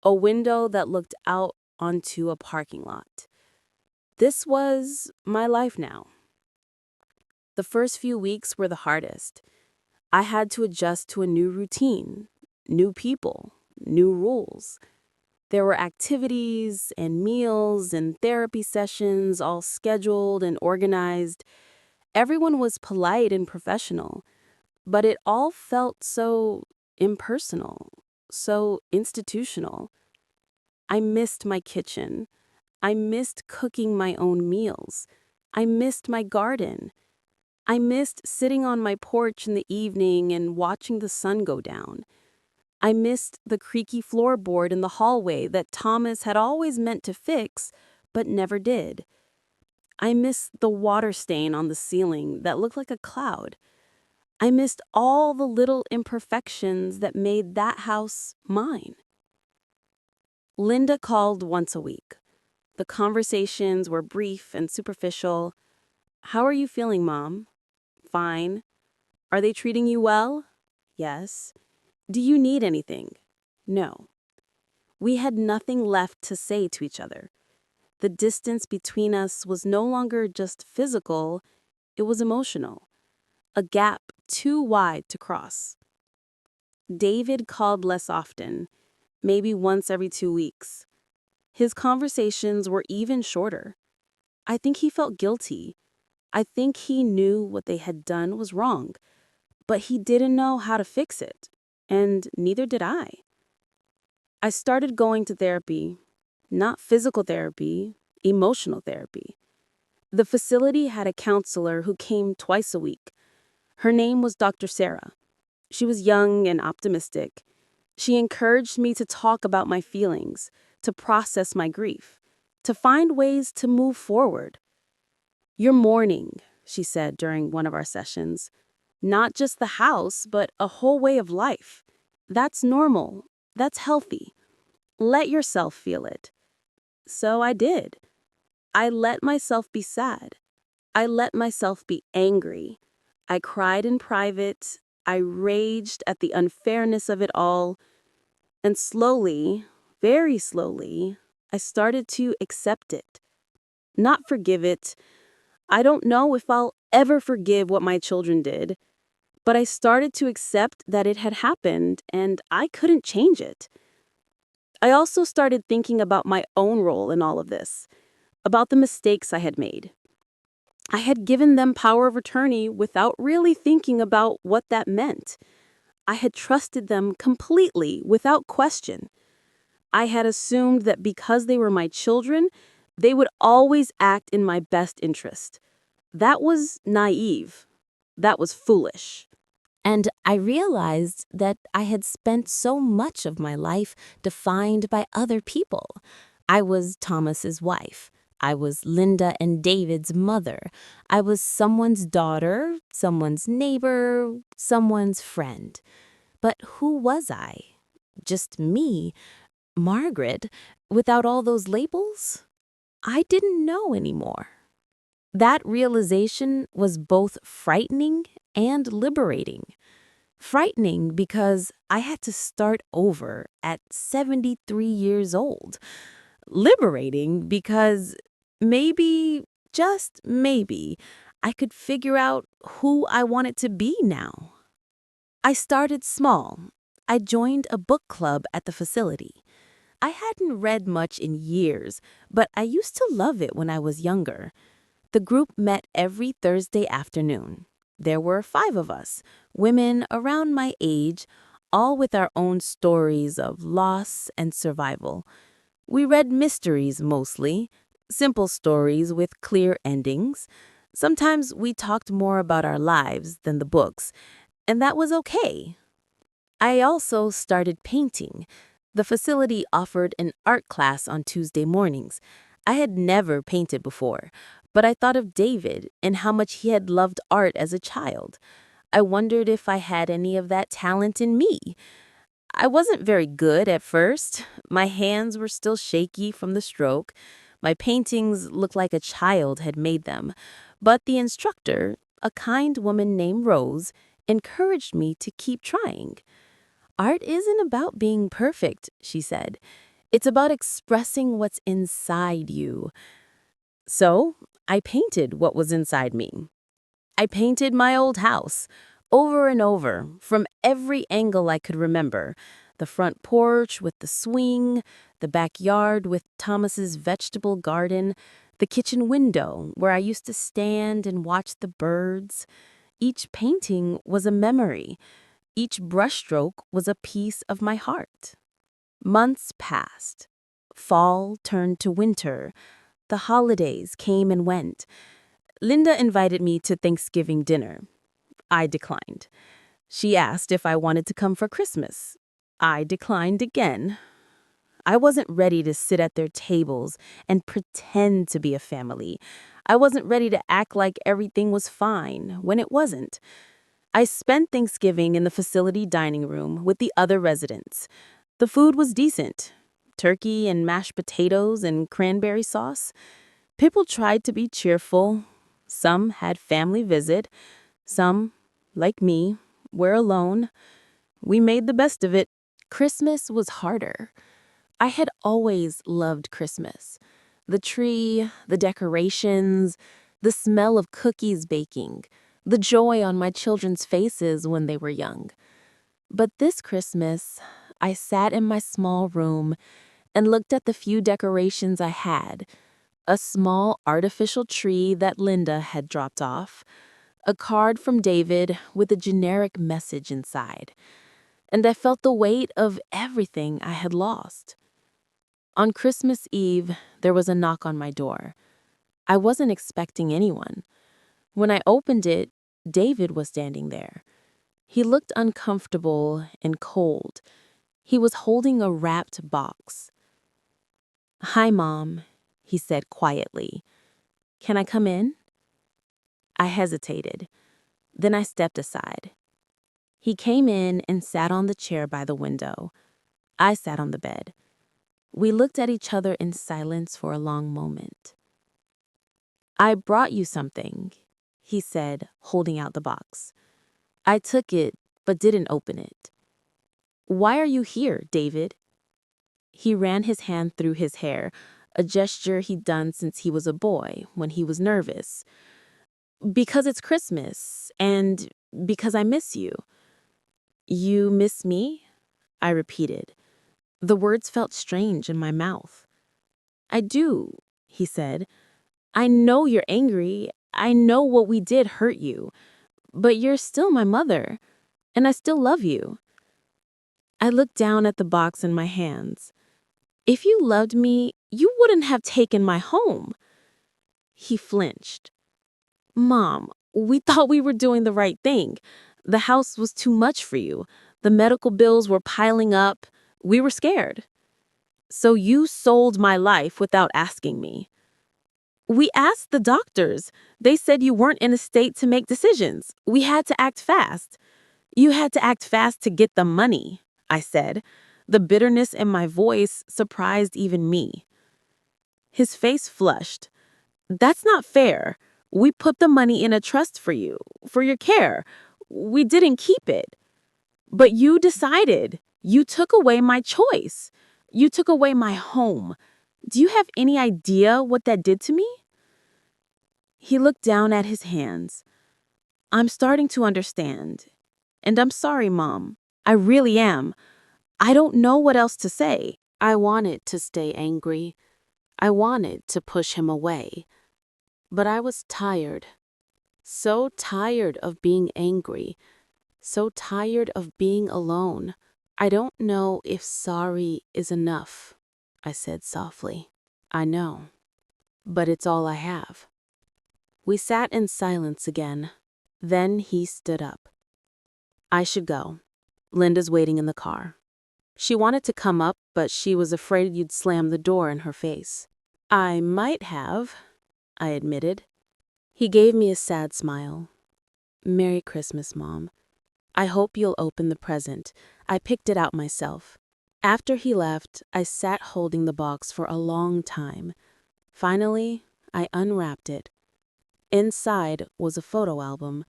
a window that looked out onto a parking lot. This was my life now. The first few weeks were the hardest. I had to adjust to a new routine, new people, new rules. There were activities and meals and therapy sessions all scheduled and organized. Everyone was polite and professional, but it all felt so impersonal, so institutional. I missed my kitchen. I missed cooking my own meals. I missed my garden. I missed sitting on my porch in the evening and watching the sun go down. I missed the creaky floorboard in the hallway that Thomas had always meant to fix, but never did. I missed the water stain on the ceiling that looked like a cloud. I missed all the little imperfections that made that house mine. Linda called once a week. The conversations were brief and superficial. How are you feeling, Mom? Fine. Are they treating you well? Yes. Do you need anything? No. We had nothing left to say to each other. The distance between us was no longer just physical, it was emotional. A gap too wide to cross. David called less often, maybe once every 2 weeks. His conversations were even shorter. I think he felt guilty. I think he knew what they had done was wrong, but he didn't know how to fix it, and neither did I. I started going to therapy, not physical therapy, emotional therapy. The facility had a counselor who came twice a week. Her name was Dr. Sarah. She was young and optimistic. She encouraged me to talk about my feelings, to process my grief, to find ways to move forward. "You're mourning," she said during one of our sessions. "Not just the house, but a whole way of life. That's normal. That's healthy. Let yourself feel it." So I did. I let myself be sad. I let myself be angry. I cried in private. I raged at the unfairness of it all. And slowly, very slowly, I started to accept it. Not forgive it. I don't know if I'll ever forgive what my children did, but I started to accept that it had happened and I couldn't change it. I also started thinking about my own role in all of this, about the mistakes I had made. I had given them power of attorney without really thinking about what that meant. I had trusted them completely without question. I had assumed that because they were my children, they would always act in my best interest. That was naive. That was foolish. And I realized that I had spent so much of my life defined by other people. I was Thomas's wife. I was Linda and David's mother. I was someone's daughter, someone's neighbor, someone's friend. But who was I? Just me, Margaret, without all those labels? I didn't know anymore. That realization was both frightening and liberating. Frightening because I had to start over at 73 years old. Liberating because maybe, just maybe, I could figure out who I wanted to be now. I started small. I joined a book club at the facility. I hadn't read much in years, but I used to love it when I was younger. The group met every Thursday afternoon. There were 5 of us, women around my age, all with our own stories of loss and survival. We read mysteries mostly, simple stories with clear endings. Sometimes we talked more about our lives than the books, and that was okay. I also started painting. The facility offered an art class on Tuesday mornings. I had never painted before, but I thought of David and how much he had loved art as a child. I wondered if I had any of that talent in me. I wasn't very good at first. My hands were still shaky from the stroke. My paintings looked like a child had made them. But the instructor, a kind woman named Rose, encouraged me to keep trying. Art isn't about being perfect, she said. It's about expressing what's inside you. So, I painted what was inside me. I painted my old house, over and over, from every angle I could remember. The front porch with the swing, the backyard with Thomas's vegetable garden, the kitchen window where I used to stand and watch the birds. Each painting was a memory. Each brushstroke was a piece of my heart. Months passed. Fall turned to winter. The holidays came and went. Linda invited me to Thanksgiving dinner. I declined. She asked if I wanted to come for Christmas. I declined again. I wasn't ready to sit at their tables and pretend to be a family. I wasn't ready to act like everything was fine when it wasn't. I spent Thanksgiving in the facility dining room with the other residents. The food was decent. Turkey and mashed potatoes and cranberry sauce. People tried to be cheerful. Some had family visit. Some, like me, were alone. We made the best of it. Christmas was harder. I had always loved Christmas. The tree, the decorations, the smell of cookies baking, the joy on my children's faces when they were young. But this Christmas, I sat in my small room and looked at the few decorations I had. A small artificial tree that Linda had dropped off, a card from David with a generic message inside, and I felt the weight of everything I had lost. On Christmas Eve, there was a knock on my door. I wasn't expecting anyone. When I opened it, David was standing there. He looked uncomfortable and cold. He was holding a wrapped box. "Hi, Mom," he said quietly. "Can I come in?" I hesitated. Then I stepped aside. He came in and sat on the chair by the window. I sat on the bed. We looked at each other in silence for a long moment. "I brought you something," he said, holding out the box. I took it, but didn't open it. "Why are you here, David?" He ran his hand through his hair, a gesture he'd done since he was a boy, when he was nervous. "Because it's Christmas, and because I miss you." "You miss me?" I repeated. The words felt strange in my mouth. "I do," he said. "I know you're angry, I know what we did hurt you, but you're still my mother, and I still love you." I looked down at the box in my hands. "If you loved me, you wouldn't have taken my home." He flinched. "Mom, we thought we were doing the right thing. The house was too much for you. The medical bills were piling up. We were scared. So you sold my life without asking me." "We asked the doctors. They said you weren't in a state to make decisions. We had to act fast." "You had to act fast to get the money," I said. The bitterness in my voice surprised even me. His face flushed. "That's not fair. We put the money in a trust for you, for your care. We didn't keep it." "But you decided. You took away my choice. You took away my home. Do you have any idea what that did to me?" He looked down at his hands. "I'm starting to understand. And I'm sorry, Mom. I really am. I don't know what else to say." I wanted to stay angry. I wanted to push him away. But I was tired. So tired of being angry. So tired of being alone. "I don't know if sorry is enough," I said softly. "I know. But it's all I have." We sat in silence again. Then he stood up. "I should go. Linda's waiting in the car." She wanted to come up, but she was afraid you'd slam the door in her face. "I might have," I admitted. He gave me a sad smile. "Merry Christmas, Mom. I hope you'll open the present. I picked it out myself." After he left, I sat holding the box for a long time. Finally, I unwrapped it. Inside was a photo album,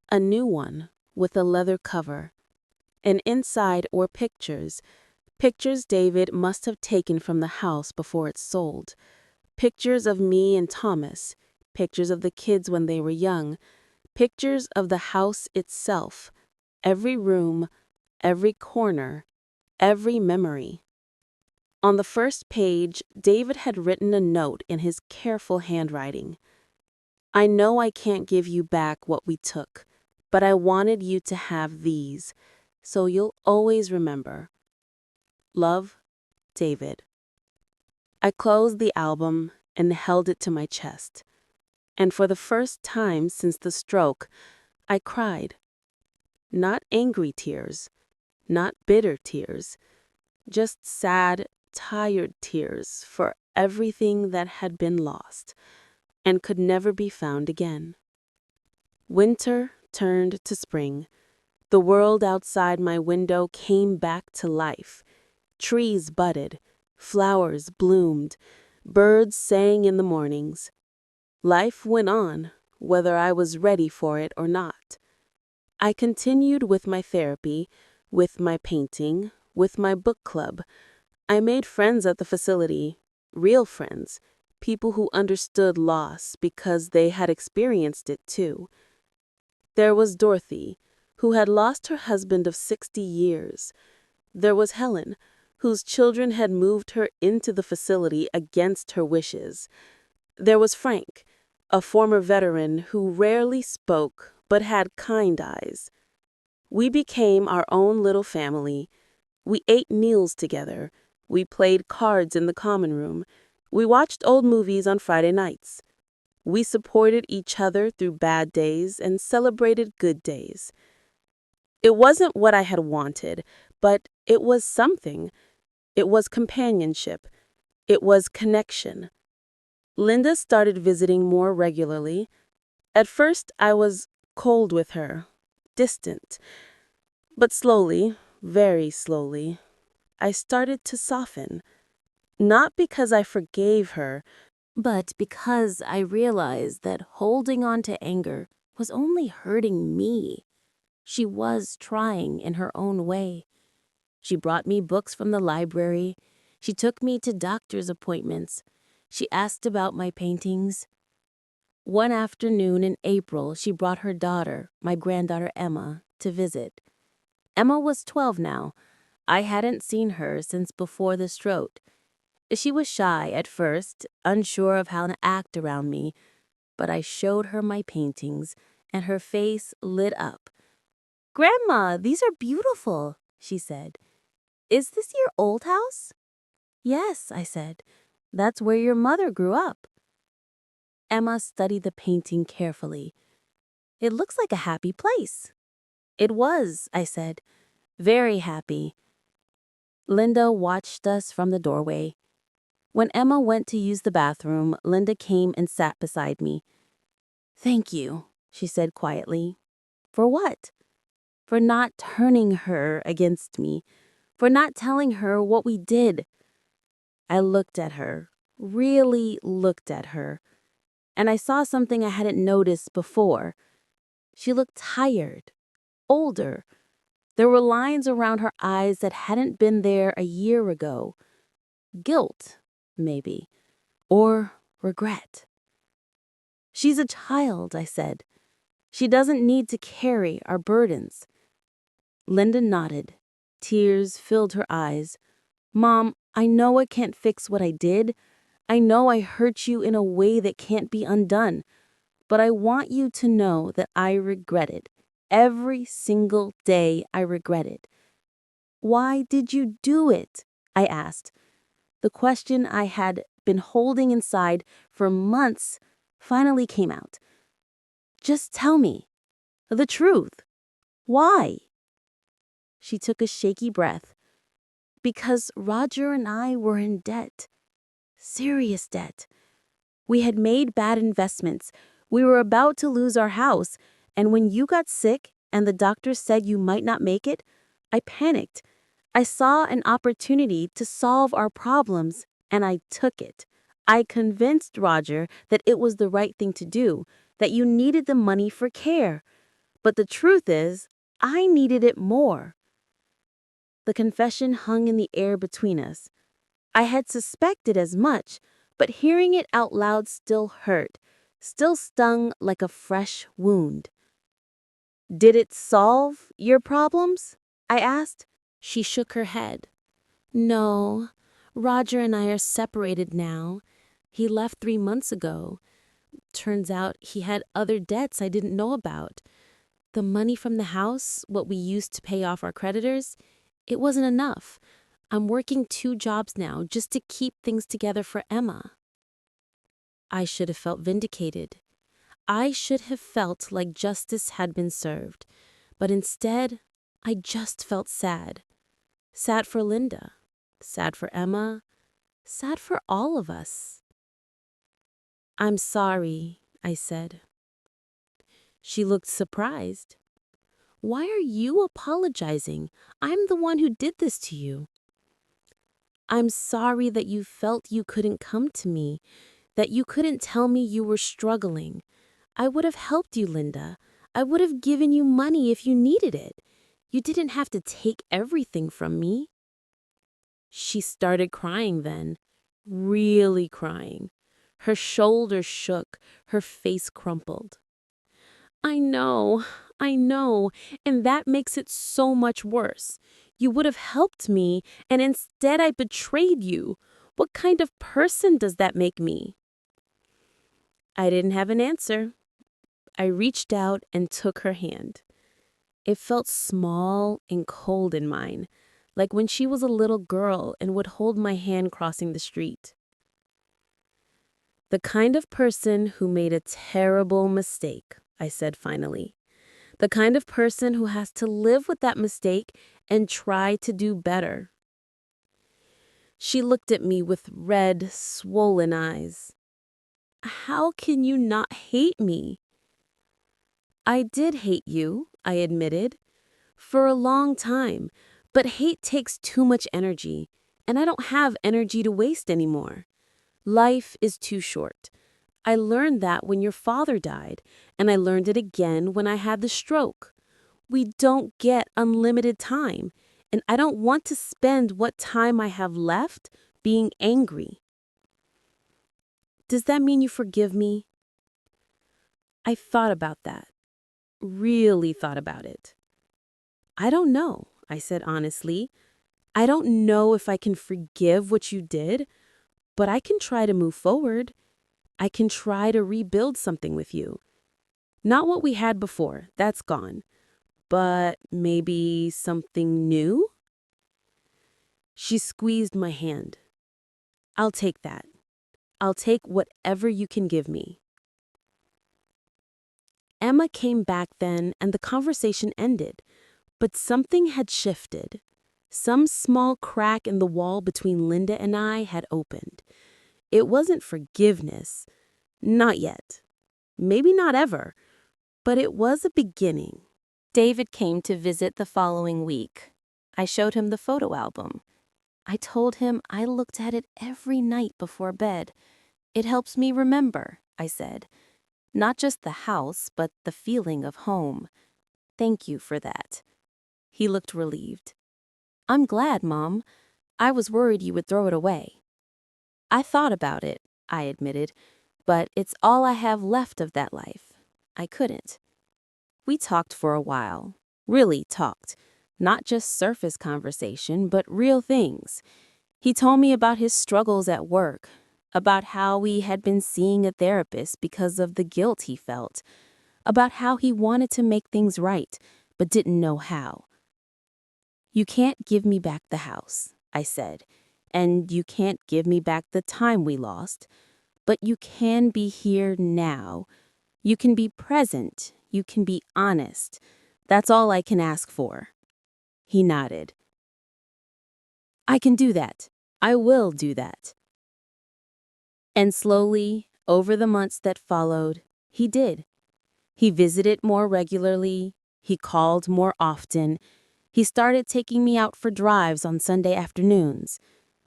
a new one with a leather cover. And inside were pictures David must have taken from the house before it sold. Pictures of me and Thomas, pictures of the kids when they were young, pictures of the house itself, every room, every corner, every memory. On the first page, David had written a note in his careful handwriting. "I know I can't give you back what we took, but I wanted you to have these, so you'll always remember. Love, David." I closed the album and held it to my chest. And for the first time since the stroke, I cried. Not angry tears, not bitter tears, just sad, tired tears for everything that had been lost and could never be found again. Winter turned to spring. The world outside my window came back to life. Trees budded, flowers bloomed, birds sang in the mornings. Life went on, whether I was ready for it or not. I continued with my therapy, with my painting, with my book club. I made friends at the facility, real friends, people who understood loss because they had experienced it too. There was Dorothy, who had lost her husband of 60 years. There was Helen, whose children had moved her into the facility against her wishes. There was Frank, a former veteran who rarely spoke but had kind eyes. We became our own little family. We ate meals together. We played cards in the common room. We watched old movies on Friday nights. We supported each other through bad days and celebrated good days. It wasn't what I had wanted, but it was something. It was companionship. It was connection. Linda started visiting more regularly. At first, I was cold with her, distant. But slowly, very slowly, I started to soften. Not because I forgave her, but because I realized that holding on to anger was only hurting me. She was trying in her own way. She brought me books from the library. She took me to doctor's appointments. She asked about my paintings. One afternoon in April, she brought her daughter, my granddaughter Emma, to visit. Emma was 12 now. I hadn't seen her since before the stroke. She was shy at first, unsure of how to act around me. but I showed her my paintings, and her face lit up. "Grandma, these are beautiful," she said. "Is this your old house?" "Yes," I said. "That's where your mother grew up." Emma studied the painting carefully. "It looks like a happy place." "It was," I said. "Very happy." Linda watched us from the doorway. When Emma went to use the bathroom, Linda came and sat beside me. "Thank you," she said quietly. "For what?" "For not turning her against me. For not telling her what we did." I looked at her, really looked at her, and I saw something I hadn't noticed before. She looked tired, older. There were lines around her eyes that hadn't been there a year ago. Guilt, maybe, or regret. "She's a child," I said. "She doesn't need to carry our burdens." Linda nodded. Tears filled her eyes. "Mom, I know I can't fix what I did. I know I hurt you in a way that can't be undone. But I want you to know that I regret it. Every single day I regret it." "Why did you do it?" I asked. The question I had been holding inside for months finally came out. "Just tell me the truth. Why?" She took a shaky breath. "Because Roger and I were in debt. Serious debt. We had made bad investments. We were about to lose our house, and when you got sick and the doctor said you might not make it, I panicked. I saw an opportunity to solve our problems, and I took it. I convinced Roger that it was the right thing to do, that you needed the money for care. But the truth is, I needed it more." The confession hung in the air between us. I had suspected as much, but hearing it out loud still hurt, still stung like a fresh wound. "Did it solve your problems?" I asked. She shook her head. "No, Roger and I are separated now. He left 3 months ago. Turns out he had other debts I didn't know about. The money from the house, what we used to pay off our creditors, it wasn't enough. I'm working 2 jobs now just to keep things together for Emma." I should have felt vindicated. I should have felt like justice had been served. But instead, I just felt sad. Sad for Linda. Sad for Emma. Sad for all of us. "I'm sorry," I said. She looked surprised. "Why are you apologizing? I'm the one who did this to you." "I'm sorry that you felt you couldn't come to me, that you couldn't tell me you were struggling. I would have helped you, Linda. I would have given you money if you needed it. You didn't have to take everything from me." She started crying then, really crying. Her shoulders shook, her face crumpled. I know, and that makes it so much worse. You would have helped me, and instead I betrayed you. What kind of person does that make me?" I didn't have an answer. I reached out and took her hand. It felt small and cold in mine, like when she was a little girl and would hold my hand crossing the street. "The kind of person who made a terrible mistake," I said finally. "The kind of person who has to live with that mistake and try to do better." She looked at me with red, swollen eyes. "How can you not hate me?" "I did hate you," I admitted, "for a long time, but hate takes too much energy, and I don't have energy to waste anymore. Life is too short. I learned that when your father died, and I learned it again when I had the stroke. We don't get unlimited time, and I don't want to spend what time I have left being angry." "Does that mean you forgive me?" I thought about that, really thought about it. "I don't know," I said honestly. "I don't know if I can forgive what you did, but I can try to move forward. I can try to rebuild something with you. Not what we had before, that's gone. But maybe something new? She squeezed my hand. I'll take that. I'll take whatever you can give me. Emma came back then and the conversation ended, but something had shifted. Some small crack in the wall between Linda and I had opened. It wasn't forgiveness. Not yet. Maybe not ever. But it was a beginning. David came to visit the following week. I showed him the photo album. I told him I looked at it every night before bed. It helps me remember, I said. Not just the house, but the feeling of home. Thank you for that. He looked relieved. I'm glad, Mom. I was worried you would throw it away. I thought about it, I admitted, but it's all I have left of that life. I couldn't. We talked for a while. Really talked. Not just surface conversation, but real things. He told me about his struggles at work, about how he had been seeing a therapist because of the guilt he felt, about how he wanted to make things right, but didn't know how. You can't give me back the house, I said, and you can't give me back the time we lost, but you can be here now. You can be present. You can be honest. That's all I can ask for. He nodded. I can do that. I will do that. And slowly, over the months that followed, he did. He visited more regularly. He called more often. He started taking me out for drives on Sunday afternoons.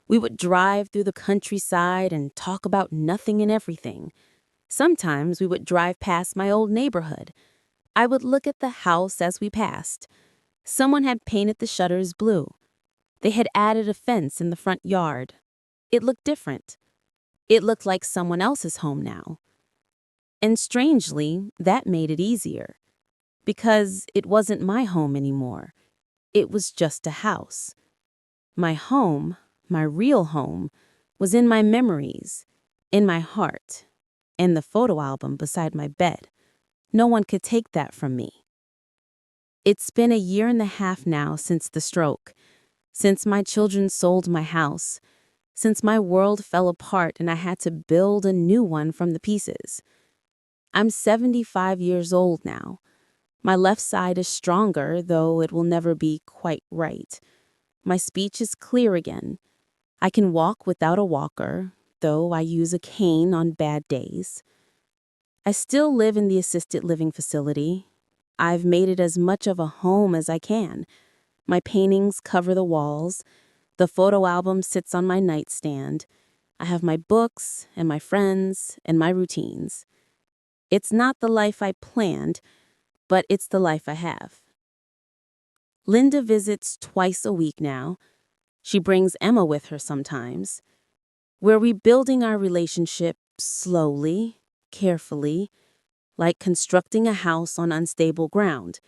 We would drive through the countryside and talk about nothing and everything. Sometimes we would drive past my old neighborhood. I would look at the house as we passed. Someone had painted the shutters blue. They had added a fence in the front yard. It looked different. It looked like someone else's home now. And strangely, that made it easier. Because it wasn't my home anymore. It was just a house. My home, my real home, was in my memories, in my heart, in the photo album beside my bed. No one could take that from me. It's been 1.5 years now since the stroke, since my children sold my house, since my world fell apart and I had to build a new one from the pieces. I'm 75 years old now. My left side is stronger, though it will never be quite right. My speech is clear again. I can walk without a walker, though I use a cane on bad days. I still live in the assisted living facility. I've made it as much of a home as I can. My paintings cover the walls. The photo album sits on my nightstand. I have my books and my friends and my routines. It's not the life I planned, but it's the life I have. Linda visits twice a week now. She brings Emma with her sometimes. We're rebuilding our relationship slowly, carefully, like constructing a house on unstable ground.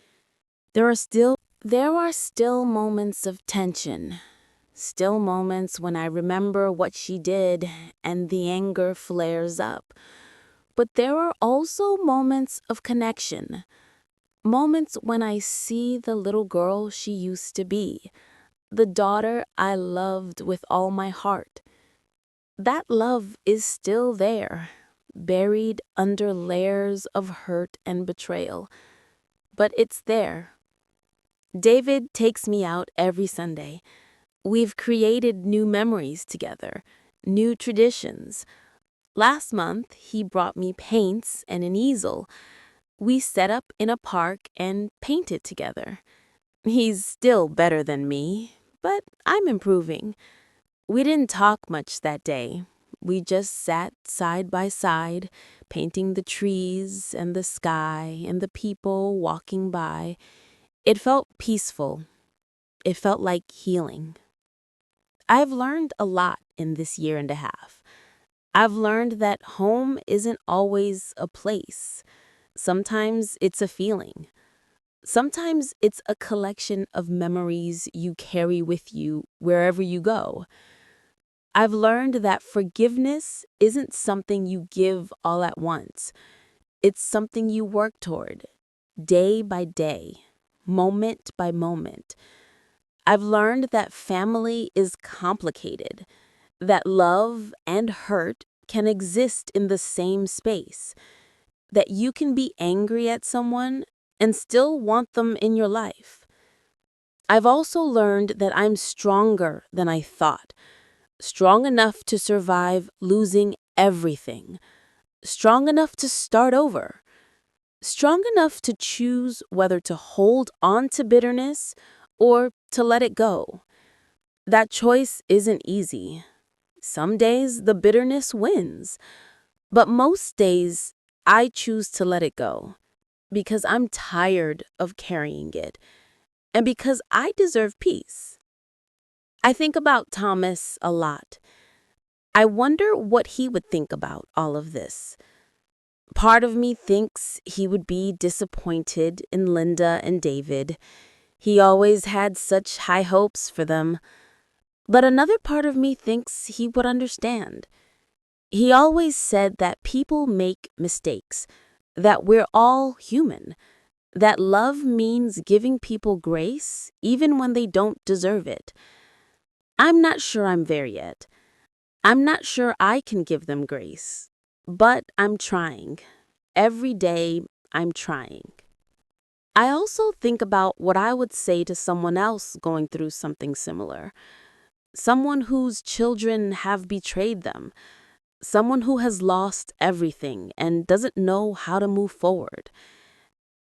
There are still moments of tension, still moments when I remember what she did and the anger flares up. But there are also moments of connection, moments when I see the little girl she used to be, the daughter I loved with all my heart. That love is still there, buried under layers of hurt and betrayal. But it's there. David takes me out every Sunday. We've created new memories together, new traditions. Last month, he brought me paints and an easel. We set up in a park and painted together. He's still better than me, but I'm improving. We didn't talk much that day. We just sat side by side, painting the trees and the sky and the people walking by. It felt peaceful. It felt like healing. I've learned a lot in this 1.5 years. I've learned that home isn't always a place. Sometimes it's a feeling. Sometimes it's a collection of memories you carry with you wherever you go. I've learned that forgiveness isn't something you give all at once. It's something you work toward, day by day, moment by moment. I've learned that family is complicated, that love and hurt can exist in the same space, that you can be angry at someone and still want them in your life. I've also learned that I'm stronger than I thought, strong enough to survive losing everything, strong enough to start over, strong enough to choose whether to hold on to bitterness or to let it go. That choice isn't easy. Some days the bitterness wins, but most days I choose to let it go because I'm tired of carrying it and because I deserve peace. I think about Thomas a lot. I wonder what he would think about all of this. Part of me thinks he would be disappointed in Linda and David. He always had such high hopes for them. But another part of me thinks he would understand. He always said that people make mistakes, that we're all human, that love means giving people grace even when they don't deserve it. I'm not sure I'm there yet. I'm not sure I can give them grace, but I'm trying. Every day, I'm trying. I also think about what I would say to someone else going through something similar. Someone whose children have betrayed them. Someone who has lost everything and doesn't know how to move forward.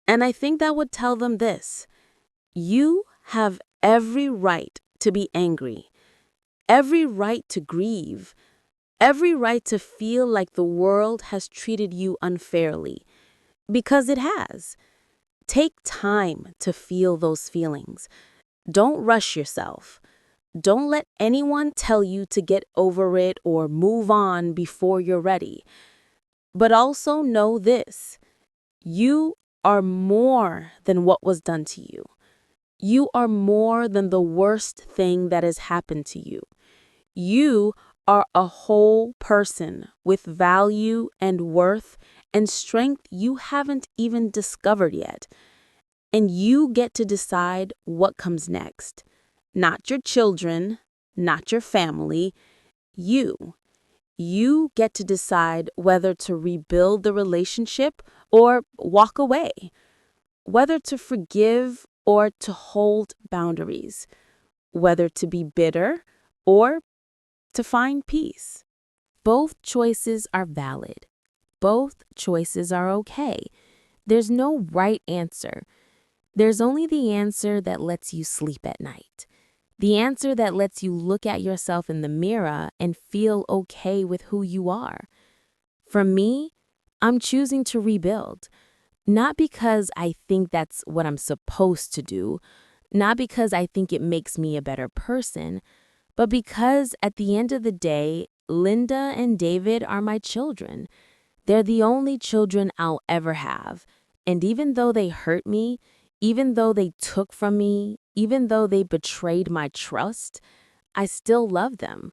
And I think that would tell them this: you have every right to be angry, every right to grieve, every right to feel like the world has treated you unfairly, because it has. Take time to feel those feelings. Don't rush yourself. Don't let anyone tell you to get over it or move on before you're ready. But also know this: you are more than what was done to you. You are more than the worst thing that has happened to you. You are a whole person with value and worth and strength you haven't even discovered yet. And you get to decide what comes next. Not your children, not your family, you. You get to decide whether to rebuild the relationship or walk away, whether to forgive or to hold boundaries, whether to be bitter or to find peace. Both choices are valid. Both choices are okay. There's no right answer. There's only the answer that lets you sleep at night. The answer that lets you look at yourself in the mirror and feel okay with who you are. For me, I'm choosing to rebuild. Not because I think that's what I'm supposed to do, not because I think it makes me a better person, but because at the end of the day, Linda and David are my children. They're the only children I'll ever have. And even though they hurt me, even though they took from me, even though they betrayed my trust, I still love them.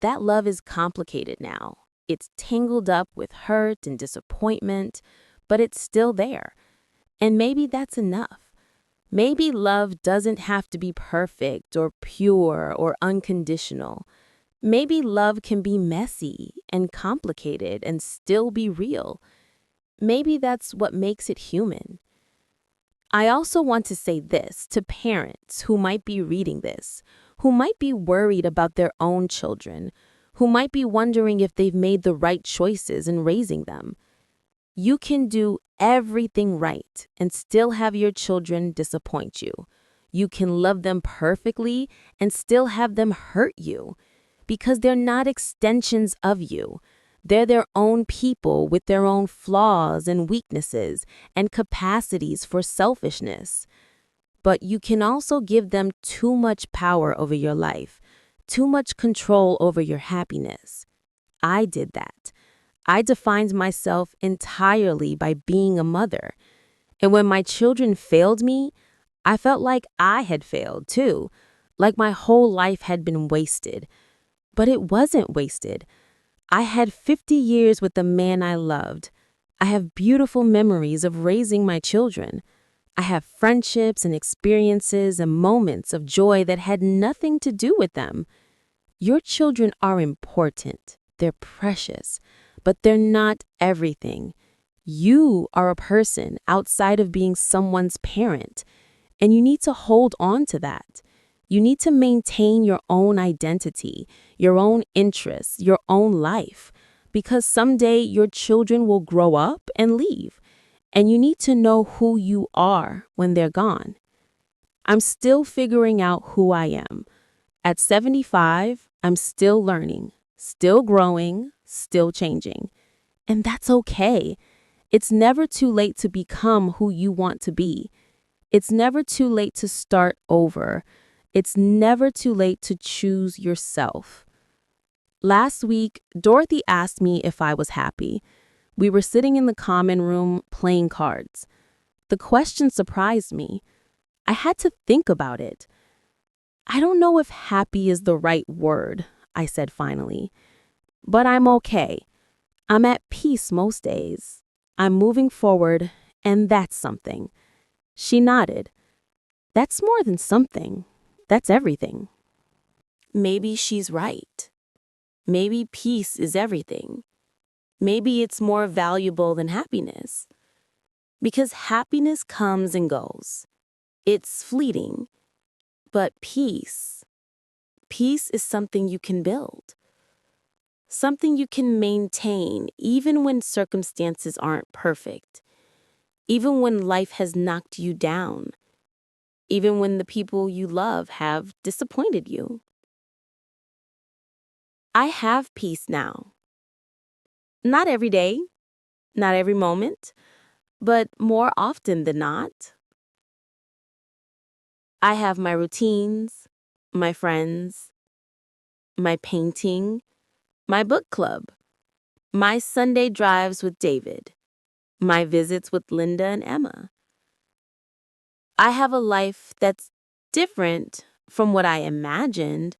That love is complicated now. It's tangled up with hurt and disappointment, but it's still there. And maybe that's enough. Maybe love doesn't have to be perfect or pure or unconditional. Maybe love can be messy and complicated and still be real. Maybe that's what makes it human. I also want to say this to parents who might be reading this, who might be worried about their own children, who might be wondering if they've made the right choices in raising them. You can do everything right and still have your children disappoint you. You can love them perfectly and still have them hurt you, because they're not extensions of you. They're their own people with their own flaws and weaknesses and capacities for selfishness. But you can also give them too much power over your life, too much control over your happiness. I did that. I defined myself entirely by being a mother. And when my children failed me, I felt like I had failed too, like my whole life had been wasted. But it wasn't wasted. I had 50 years with the man I loved. I have beautiful memories of raising my children. I have friendships and experiences and moments of joy that had nothing to do with them. Your children are important. They're precious, but they're not everything. You are a person outside of being someone's parent, and you need to hold on to that. You need to maintain your own identity, your own interests, your own life, because someday your children will grow up and leave, and you need to know who you are when they're gone. I'm still figuring out who I am. At 75, I'm still learning, still growing, still changing. And that's okay. It's never too late to become who you want to be. It's never too late to start over. It's never too late to choose yourself. Last week, Dorothy asked me if I was happy. We were sitting in the common room playing cards. The question surprised me. I had to think about it. I don't know if happy is the right word, I said finally. But I'm okay. I'm at peace most days. I'm moving forward, and that's something. She nodded. That's more than something. That's everything. Maybe she's right. Maybe peace is everything. Maybe it's more valuable than happiness. Because happiness comes and goes. It's fleeting. But peace is something you can build. Something you can maintain even when circumstances aren't perfect. Even when life has knocked you down. Even when the people you love have disappointed you. I have peace now. Not every day, not every moment, but more often than not. I have my routines, my friends, my painting, my book club, my Sunday drives with David, my visits with Linda and Emma. I have a life that's different from what I imagined,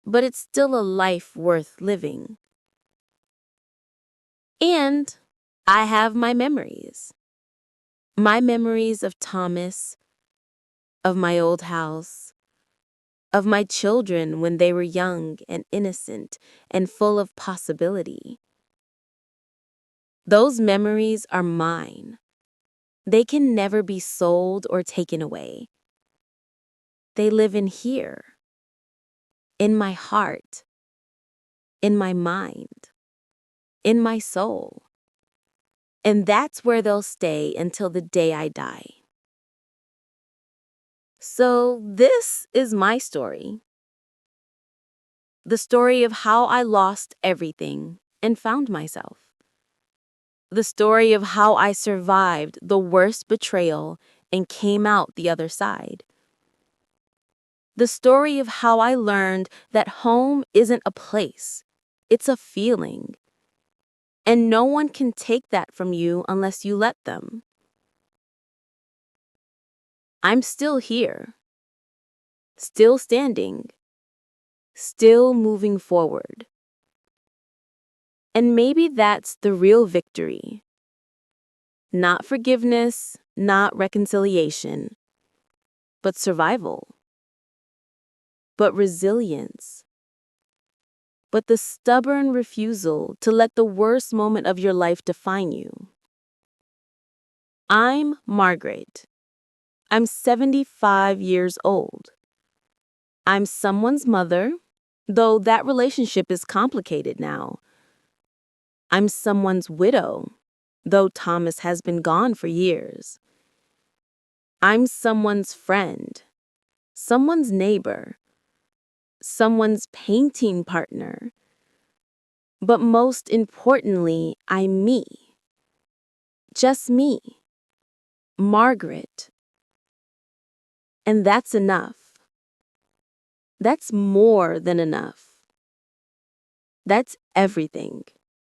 but it's still a life worth living. And I have my memories. My memories of Thomas, of my old house, of my children when they were young and innocent and full of possibility. Those memories are mine. They can never be sold or taken away. They live in here, in my heart, in my mind, in my soul. And that's where they'll stay until the day I die. So this is my story. The story of how I lost everything and found myself. The story of how I survived the worst betrayal and came out the other side. The story of how I learned that home isn't a place, it's a feeling. And no one can take that from you unless you let them. I'm still here, still standing, still moving forward. And maybe that's the real victory. Not forgiveness, not reconciliation, but survival, but resilience, but the stubborn refusal to let the worst moment of your life define you. I'm Margaret. I'm 75 years old. I'm someone's mother, though that relationship is complicated now. I'm someone's widow, though Thomas has been gone for years. I'm someone's friend, someone's neighbor, someone's painting partner. But most importantly, I'm me. Just me. Margaret. And that's enough. That's more than enough. That's everything.